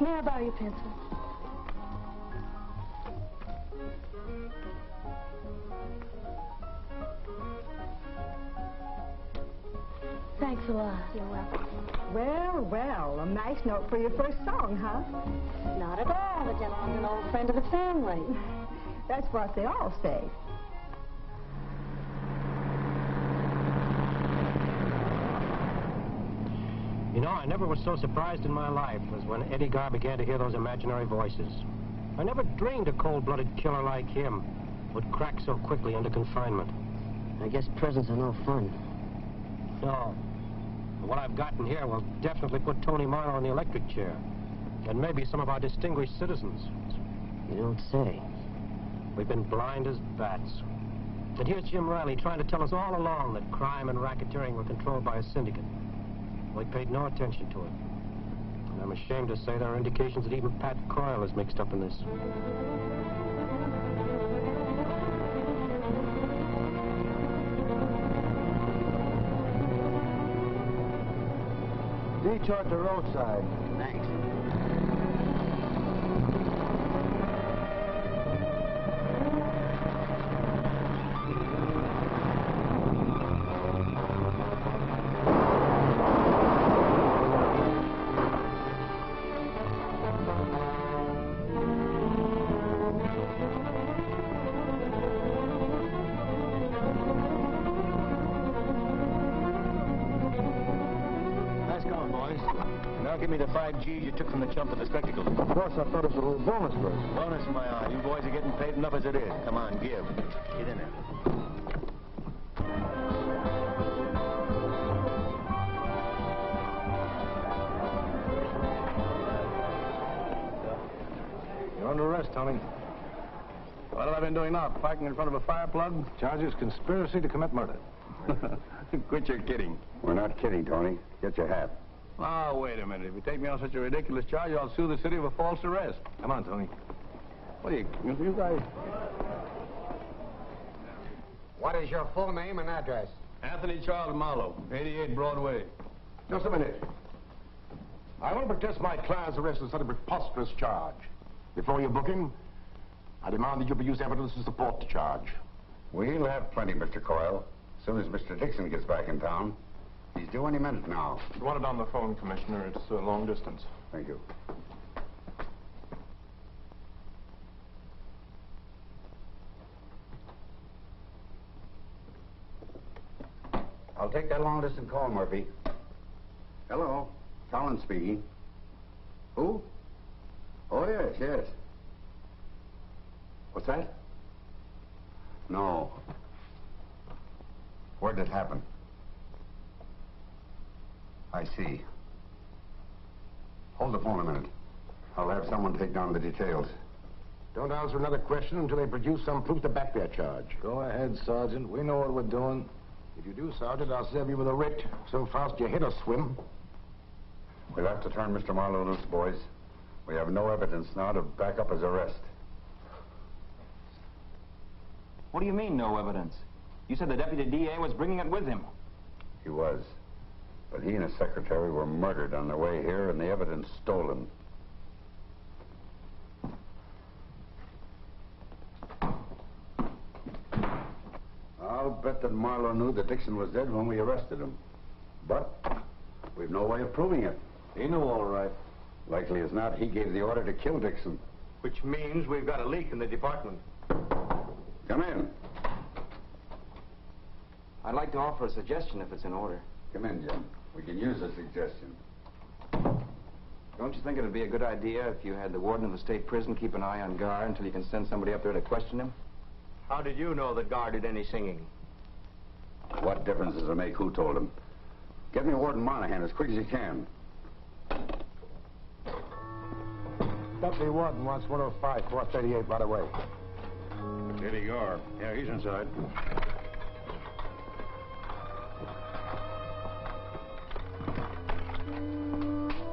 may I borrow your pencil? Thanks a lot. You're welcome. Well, well, a nice note for your first song, huh? Not at all. The gentleman's an old friend of the family. That's what they all say. You know, I never was so surprised in my life as when Eddie Garr began to hear those imaginary voices. I never dreamed a cold-blooded killer like him would crack so quickly under confinement. I guess prisons are no fun. No. But what I've gotten here will definitely put Tony Marlowe in the electric chair. And maybe some of our distinguished citizens. You don't say. We've been blind as bats. And here's Jim Riley trying to tell us all along that crime and racketeering were controlled by a syndicate. We paid no attention to it. And I'm ashamed to say there are indications that even Pat Coyle is mixed up in this. Detour to roadside. Thanks. Give me the 5 G's you took from the chump at the spectacle. Of course, I thought it was a little bonus for us. Bonus, my eye. You boys are getting paid enough as it is. Come on, give. Get in there. You're under arrest, Tony. What have I been doing now? Parking in front of a fire plug? Charges conspiracy to commit murder. Quit your kidding. We're not kidding, Tony. Get your hat. Oh, wait a minute. If you take me on such a ridiculous charge, I'll sue the city of a false arrest. Come on, Tony. What are you guys... What is your full name and address? Anthony Charles Marlowe, 88 Broadway. Just a minute. I want to protest my client's arrest on such a preposterous charge. Before you book him, I demand that you produce evidence to support the charge. We'll have plenty, Mr. Coyle. As soon as Mr. Dixon gets back in town. He's due any minute now. You want it on the phone, Commissioner. It's long distance. Thank you. I'll take that long-distance call, Murphy. Hello. Collins speaking. Who? Oh, yes. What's that? No. Where did it happen? I see. Hold the phone a minute. I'll have someone take down the details. Don't answer another question until they produce some proof to back their charge. Go ahead, Sergeant. We know what we're doing. If you do, Sergeant, I'll serve you with a writ so fast your head will swim. We'll have to turn Mr. Marlowe loose, boys. We have no evidence now to back up his arrest. What do you mean, no evidence? You said the deputy DA was bringing it with him. He was. But he and his secretary were murdered on their way here and the evidence stolen. bet that Marlowe knew that Dixon was dead when we arrested him. But we've no way of proving it. He knew all right. Likely as not, he gave the order to kill Dixon. Which means we've got a leak in the department. Come in. I'd like to offer a suggestion if it's in order. Come in, Jim. We can use a suggestion. Don't you think it'd be a good idea if you had the warden of the state prison keep an eye on Gar until you can send somebody up there to question him? How did you know that Gar did any singing? What difference does it make who told him? Get me Warden Monahan as quick as you can. Deputy Warden wants 105, 438 right away. Eddie Gar. Yeah, he's inside.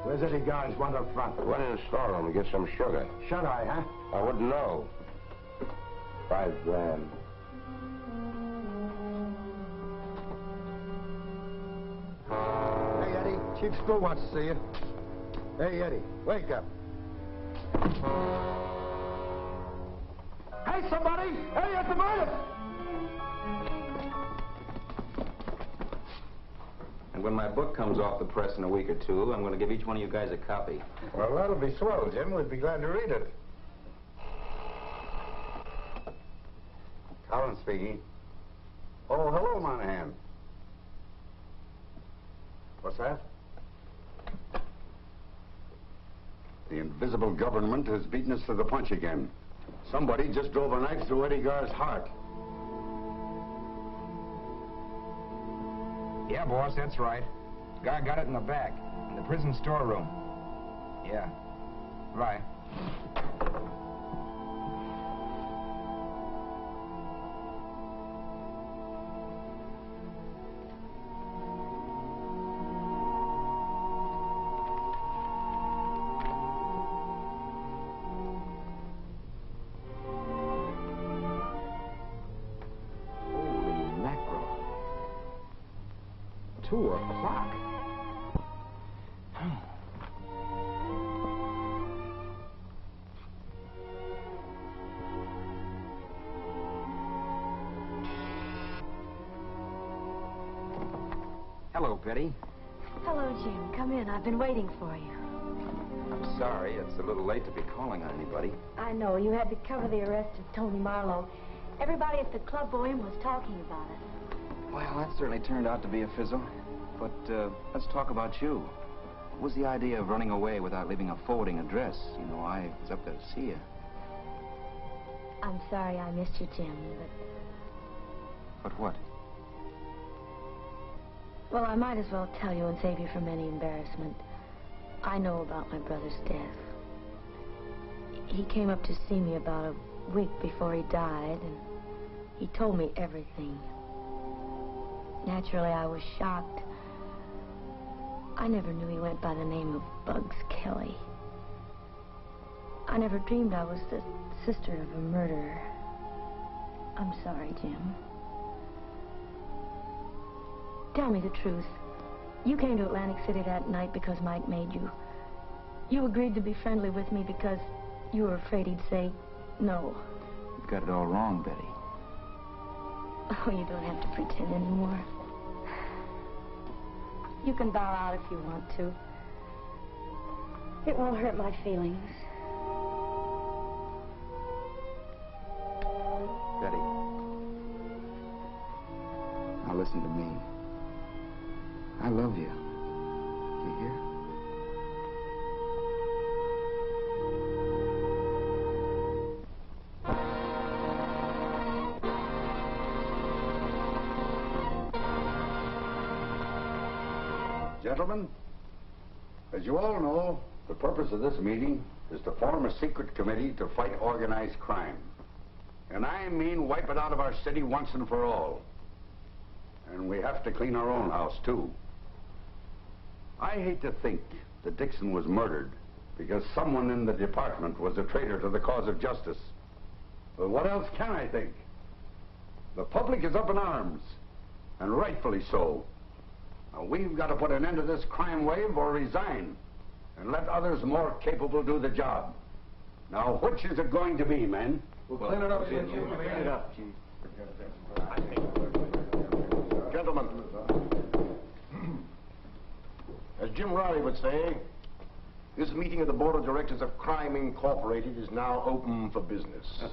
Where's Eddie Gar's one up front? Went in the storeroom to get some sugar. Shut-eye, huh? I wouldn't know. $5 grand. Hey, Eddie. Chief School wants to see you. Hey, Eddie. Wake up. Hey, somebody! Hey, it's a murder! And when my book comes off the press in a week or two, I'm going to give each one of you guys a copy. Well, that'll be swell, Jim. We'd be glad to read it. Collins speaking. Oh, hello, Monahan. What's that? The invisible government has beaten us to the punch again. Somebody just drove a knife through Eddie Gar's heart. Yeah, boss, that's right. Gar got it in the back, in the prison storeroom. Yeah. Right. Holy mackerel. 2 o'clock. Hello, Betty. Hello, Jim. Come in. I've been waiting for you. I'm sorry, it's a little late to be calling on anybody. I know. You had to cover the arrest of Tony Marlowe. Everybody at the Club Bohème was talking about it. Well, that certainly turned out to be a fizzle. But let's talk about you. What was the idea of running away without leaving a forwarding address? You know, I was up there to see you. I'm sorry I missed you, Jim, But what? well, I might as well tell you and save you from any embarrassment. I know about my brother's death. He came up to see me about a week before he died, and he told me everything. Naturally, I was shocked. I never knew he went by the name of Bugs Kelly. I never dreamed I was the sister of a murderer. I'm sorry, Jim. Tell me the truth. You came to Atlantic City that night because Mike made you. You agreed to be friendly with me because you were afraid he'd say no. You've got it all wrong, Betty. Oh, you don't have to pretend anymore. You can bow out if you want to. It won't hurt my feelings. Betty. Now listen to me. I love you. You hear? Gentlemen, as you all know, the purpose of this meeting is to form a secret committee to fight organized crime. And I mean wipe it out of our city once and for all. And we have to clean our own house, too. I hate to think that Dixon was murdered because someone in the department was a traitor to the cause of justice. But what else can I think? The public is up in arms, and rightfully so. Now, we've got to put an end to this crime wave or resign and let others more capable do the job. Now, which is it going to be, men? We'll clean it up, Chief. Clean it up, Chief. Gentlemen, as Jim Riley would say, this meeting of the Board of Directors of Crime Incorporated is now open for business.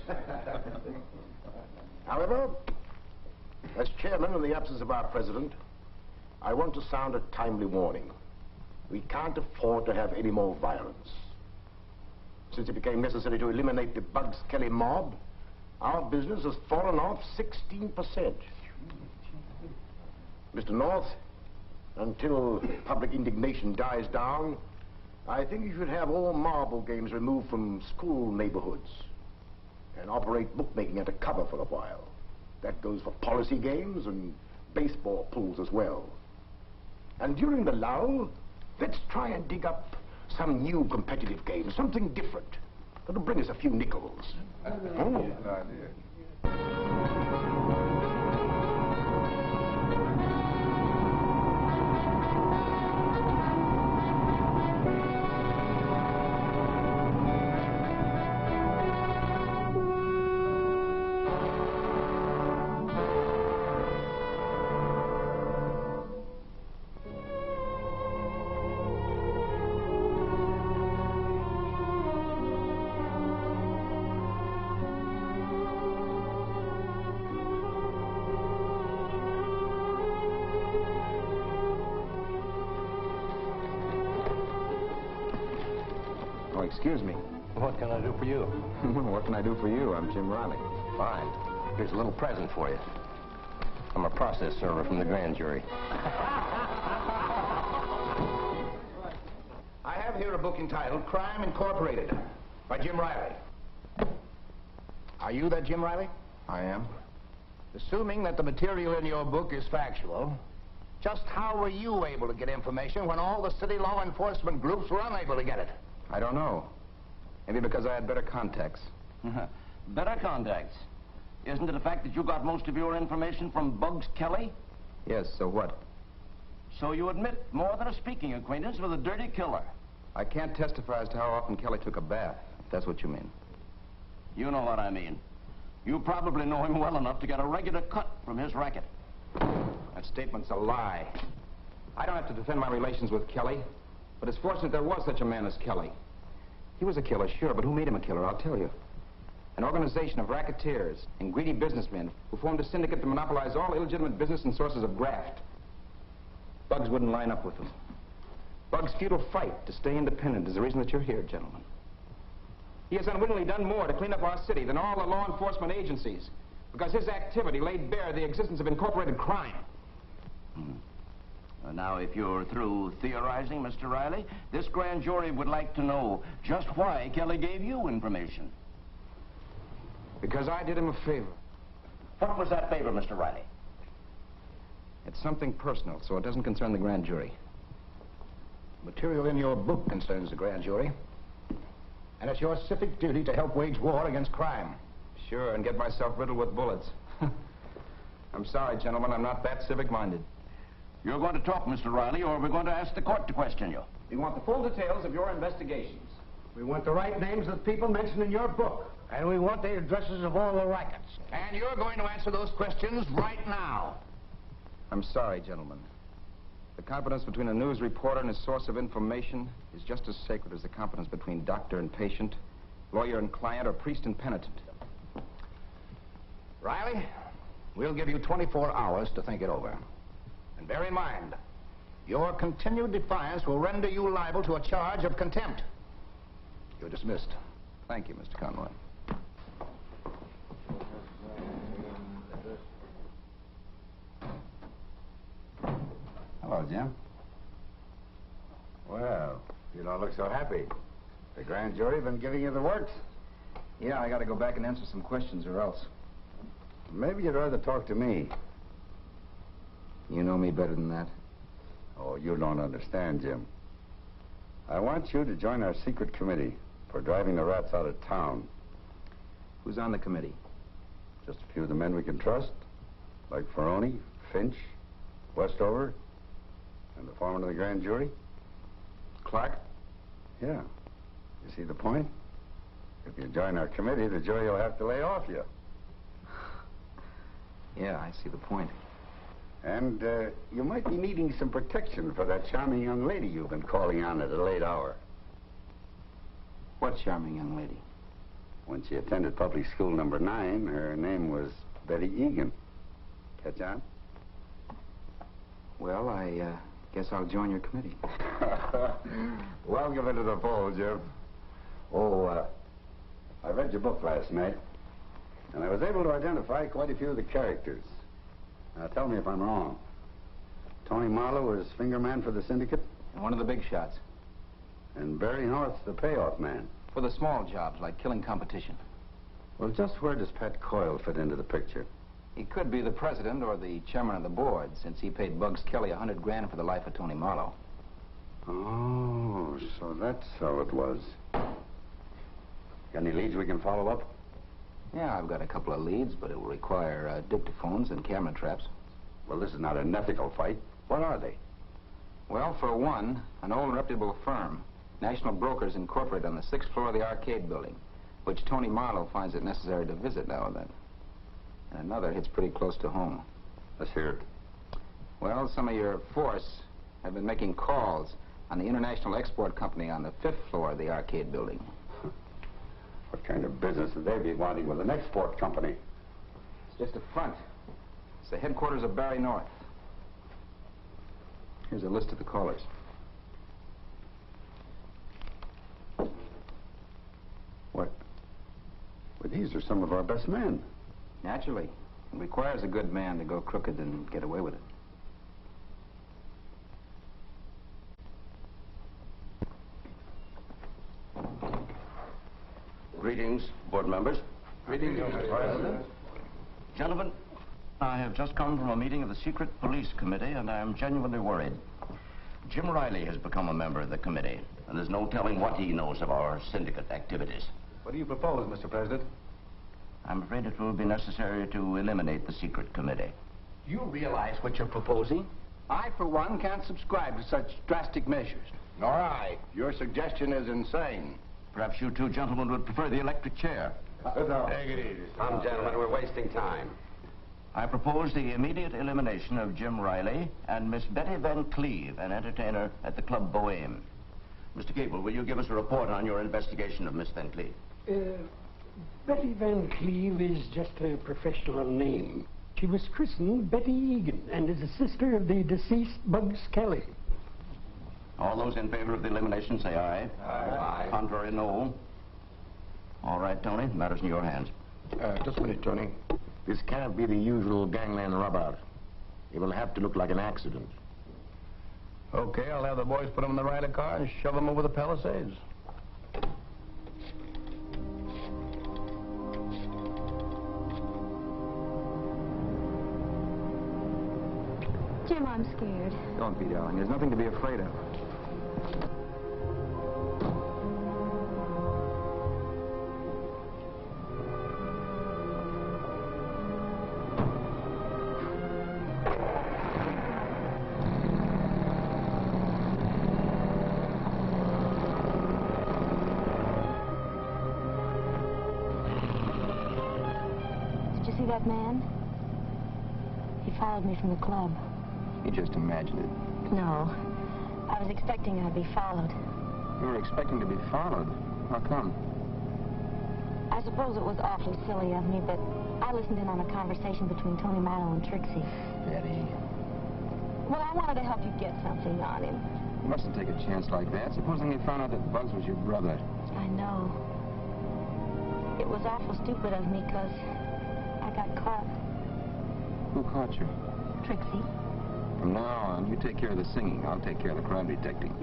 However, as chairman in the absence of our president, I want to sound a timely warning. We can't afford to have any more violence. Since it became necessary to eliminate the Bugs Kelly mob, our business has fallen off 16%. Mr. North, until public indignation dies down, I think you should have all marble games removed from school neighborhoods and operate bookmaking under cover for a while. That goes for policy games and baseball pools as well. And during the lull, let's try and dig up some new competitive game, something different. That'll bring us a few nickels. Good idea. Oh, excuse me. What can I do for you? What can I do for you? I'm Jim Riley. Fine. Here's a little present for you. I'm a process server from the grand jury. I have here a book entitled Crime Incorporated by Jim Riley. Are you that Jim Riley? I am. Assuming that the material in your book is factual, just how were you able to get information when all the city law enforcement groups were unable to get it? I don't know. Maybe because I had better contacts. Better contacts? Isn't it a fact that you got most of your information from Bugs Kelly? Yes, so what? So you admit more than a speaking acquaintance with a dirty killer? I can't testify as to how often Kelly took a bath, if that's what you mean. You know what I mean. You probably know him well enough to get a regular cut from his racket. That statement's a lie. I don't have to defend my relations with Kelly, but it's fortunate there was such a man as Kelly. He was a killer, sure, but who made him a killer, I'll tell you. An organization of racketeers and greedy businessmen who formed a syndicate to monopolize all illegitimate business and sources of graft. Bugs wouldn't line up with them. Bugs' futile fight to stay independent is the reason that you're here, gentlemen. He has unwittingly done more to clean up our city than all the law enforcement agencies, because his activity laid bare the existence of incorporated crime. Now, if you're through theorizing, Mr. Riley, this grand jury would like to know just why Kelly gave you information. Because I did him a favor. What was that favor, Mr. Riley? It's something personal, so it doesn't concern the grand jury. Material in your book concerns the grand jury. And it's your civic duty to help wage war against crime. Sure, and get myself riddled with bullets. I'm sorry, gentlemen, I'm not that civic-minded. You're going to talk, Mr. Riley, or we're going to ask the court to question you. We want the full details of your investigations. We want the right names of the people mentioned in your book. And we want the addresses of all the rackets. And you're going to answer those questions right now. I'm sorry, gentlemen. The confidence between a news reporter and his source of information is just as sacred as the confidence between doctor and patient, lawyer and client, or priest and penitent. Riley, we'll give you 24 hours to think it over. And bear in mind, your continued defiance will render you liable to a charge of contempt. You're dismissed. Thank you, Mr. Conroy. Hello, Jim. Well, you don't look so happy. The grand jury been giving you the works? Yeah, I gotta go back and answer some questions or else. Maybe you'd rather talk to me. You know me better than that. Oh, you don't understand, Jim. I want you to join our secret committee for driving the rats out of town. Who's on the committee? Just a few of the men we can trust, like Ferroni, Finch, Westover, and the foreman of the grand jury. Clark? Yeah. You see the point? If you join our committee, the jury will have to lay off you. Yeah, I see the point. And you might be needing some protection for that charming young lady you've been calling on at a late hour. What charming young lady? When she attended public school number 9, her name was Betty Egan. Catch on? Well, I guess I'll join your committee. Welcome into the fold, Jim. Oh, I read your book last night, and I was able to identify quite a few of the characters. Now, tell me if I'm wrong. Tony Marlowe was finger man for the syndicate? And one of the big shots. And Barry North's the payoff man? For the small jobs, like killing competition. Well, just where does Pat Coyle fit into the picture? He could be the president or the chairman of the board, since he paid Bugs Kelly $100 grand for the life of Tony Marlowe. Oh, so that's how it was. Got any leads we can follow up? Yeah, I've got a couple of leads, but it will require dictaphones and camera traps. Well, this is not an ethical fight. What are they? Well, for one, an old reputable firm, National Brokers Incorporated, on the 6th floor of the arcade building, which Tony Marlowe finds it necessary to visit now and then. And another hits pretty close to home. Let's hear it. Well, some of your force have been making calls on the International Export Company on the 5th floor of the arcade building. What kind of business would they be wanting with an export company? It's just a front. It's the headquarters of Barry North. Here's a list of the callers. What? Well, these are some of our best men. Naturally. It requires a good man to go crooked and get away with it. Greetings, board members. Greetings, Mr. President. Gentlemen, I have just come from a meeting of the Secret Police Committee, and I am genuinely worried. Jim Riley has become a member of the committee, and there's no telling what he knows of our syndicate activities. What do you propose, Mr. President? I'm afraid it will be necessary to eliminate the Secret Committee. You realize what you're proposing? I, for one, can't subscribe to such drastic measures. Nor I. Your suggestion is insane. Perhaps you two gentlemen would prefer the electric chair. Take it easy. Come, gentlemen, we're wasting time. I propose the immediate elimination of Jim Riley and Miss Betty Van Cleve, an entertainer at the Club Bohème. Mr. Gable, will you give us a report on your investigation of Miss Van Cleve? Betty Van Cleve is just a professional name. She was christened Betty Egan and is a sister of the deceased Bugs Kelly. All those in favor of the elimination say aye. Aye. Contrary, no. All right, Tony, the matter's in your hands. Just a minute, Tony. This can't be the usual gangland rub-out. It will have to look like an accident. Okay, I'll have the boys put him in the Riley car and shove him over the Palisades. Jim, I'm scared. Don't be, darling. There's nothing to be afraid of. Did you see that man? He followed me from the club. You just imagined it. No. I was expecting I'd be followed. You were expecting to be followed. How come? I suppose it was awfully silly of me, but I listened in on a conversation between Tony Marlowe and Trixie. Betty. Well, I wanted to help you get something on him. You mustn't take a chance like that. Supposing you found out that Bugs was your brother. I know. It was awful stupid of me, because I got caught. Who caught you? Trixie. From now on, you take care of the singing. I'll take care of the crime detecting.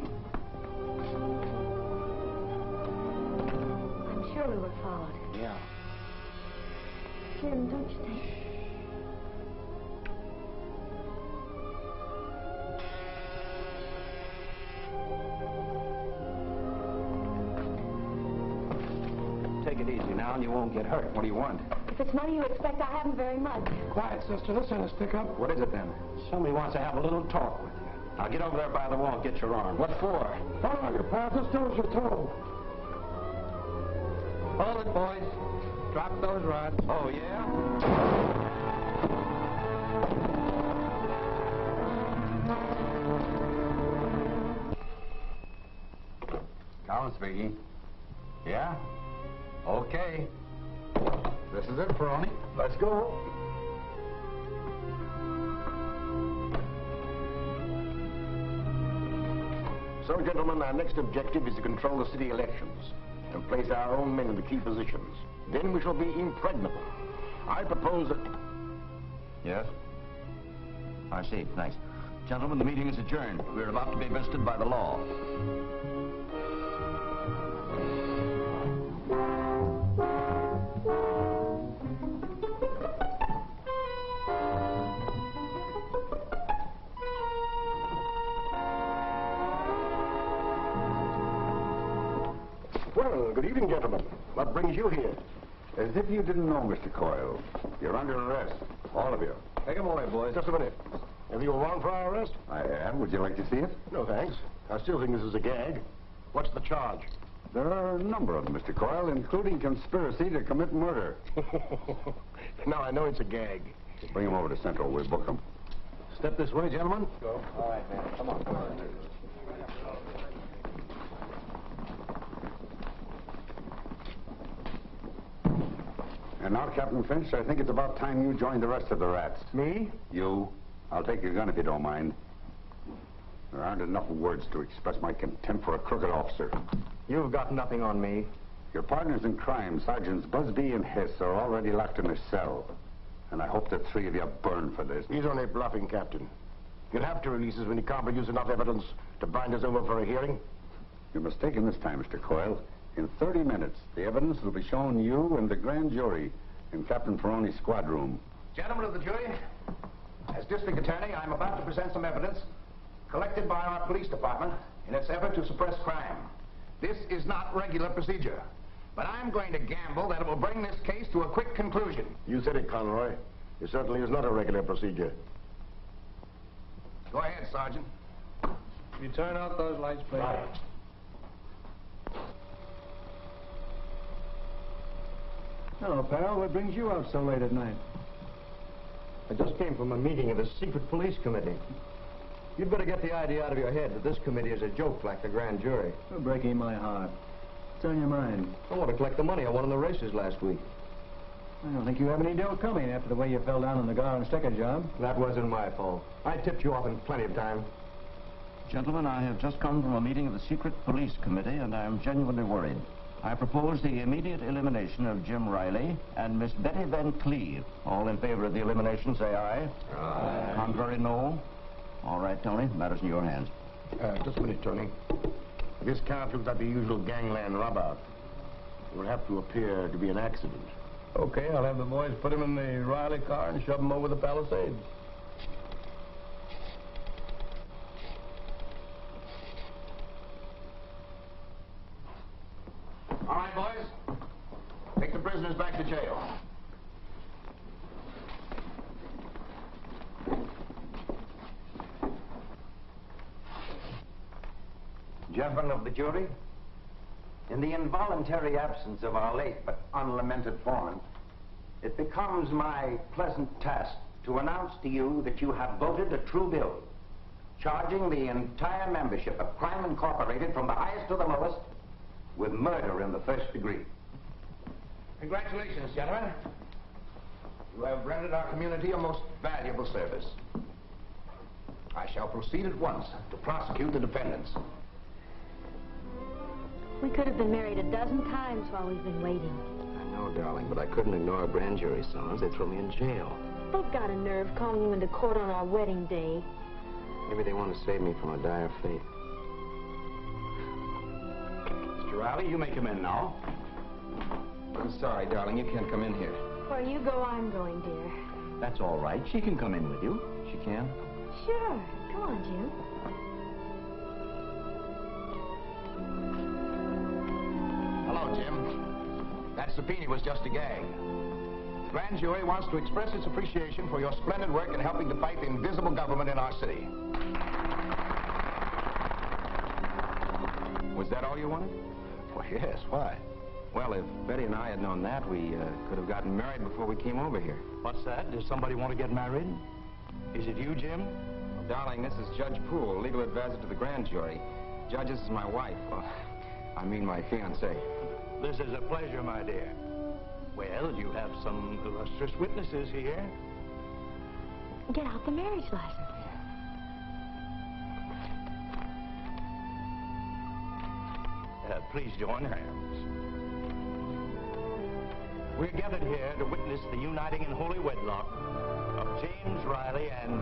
I'm sure we were followed. Yeah. Jim, don't you think... Take it easy now, and you won't get hurt. What do you want? If it's money you expect, I haven't very much. Quiet, sister. Let's have a stick up. What is it, then? Somebody wants to have a little talk with you. Now, get over there by the wall and get your arm. What for? Follow your path. This door's your toe. Hold it, boys. Drop those rods. Oh, yeah? Alan speaking. Yeah? Okay. This is it, Ferroni. Let's go. So, gentlemen, our next objective is to control the city elections and place our own men in the key positions. Then we shall be impregnable. I propose that... Yes? I see. Thanks. Gentlemen, the meeting is adjourned. We're about to be visited by the law. Well, good evening, gentlemen. What brings you here? As if you didn't know, Mr. Coyle. You're under arrest. All of you. Take 'em away, boys. Just a minute. Have you a warrant for our arrest? I have. Would you like to see it? No, thanks. I still think this is a gag. What's the charge? There are a number of them, Mr. Coyle, including conspiracy to commit murder. Now I know it's a gag. Bring him over to Central. We'll book him. Step this way, gentlemen. Go. All right, man. Come on. And now, Captain Finch, I think it's about time you joined the rest of the rats. Me? You. I'll take your gun if you don't mind. There aren't enough words to express my contempt for a crooked officer. You've got nothing on me. Your partners in crime, Sergeants Busby and Hess, are already locked in a cell. And I hope the three of you burn for this. He's only bluffing, Captain. He'll have to release us when he can't produce enough evidence to bind us over for a hearing. You're mistaken this time, Mr. Coyle. In 30 minutes, the evidence will be shown you and the grand jury in Captain Ferroni's squad room. Gentlemen of the jury, as district attorney, I'm about to present some evidence collected by our police department in its effort to suppress crime. This is not regular procedure, but I'm going to gamble that it will bring this case to a quick conclusion. You said it, Conroy. It certainly is not a regular procedure. Go ahead, Sergeant. You turn out those lights, please. Right. Hello, pal. What brings you out so late at night? I just came from a meeting of the secret police committee. You'd better get the idea out of your head that this committee is a joke like the grand jury. You're breaking my heart. What's on your mind? I want to collect the money I won in the races last week. I don't think you have any dough coming after the way you fell down on the Gar and Sticker job. That wasn't my fault. I tipped you off in plenty of time. Gentlemen, I have just come from a meeting of the secret police committee, and I am genuinely worried. I propose the immediate elimination of Jim Riley and Miss Betty Van Cleve. All in favor of the elimination, say aye. Aye. Contrary, no. All right, Tony, matters in your hands. Just a minute, Tony. This can't look like the usual gangland rub-out. It will have to appear to be an accident. Okay, I'll have the boys put him in the Riley car and shove him over the Palisades. All right, boys. Take the prisoners back to jail. Gentlemen of the jury, in the involuntary absence of our late but unlamented foreman, it becomes my pleasant task to announce to you that you have voted a true bill, charging the entire membership of Crime Incorporated from the highest to the lowest with murder in the first degree. Congratulations, gentlemen. You have rendered our community a most valuable service. I shall proceed at once to prosecute the defendants. We could have been married a dozen times while we've been waiting. I know, darling, but I couldn't ignore a grand jury summons. They'd throw me in jail. They've got a nerve calling you into court on our wedding day. Maybe they want to save me from a dire fate. Mr. Riley, you may come in now. I'm sorry, darling. You can't come in here. Where you go, I'm going, dear. That's all right. She can come in with you. She can? Sure. Come on, Jim. Hello, Jim. That subpoena was just a gag. The grand jury wants to express its appreciation for your splendid work in helping to fight the invisible government in our city. Was that all you wanted? Well, yes. Why? Well, if Betty and I had known that, we could have gotten married before we came over here. What's that? Does somebody want to get married? Is it you, Jim? Well, darling, this is Judge Poole, legal advisor to the grand jury. Judge, this is my wife. I mean my fiancée. This is a pleasure, my dear. Well, you have some illustrious witnesses here. Get out the marriage license. Please join hands. We're gathered here to witness the uniting in holy wedlock of James Riley and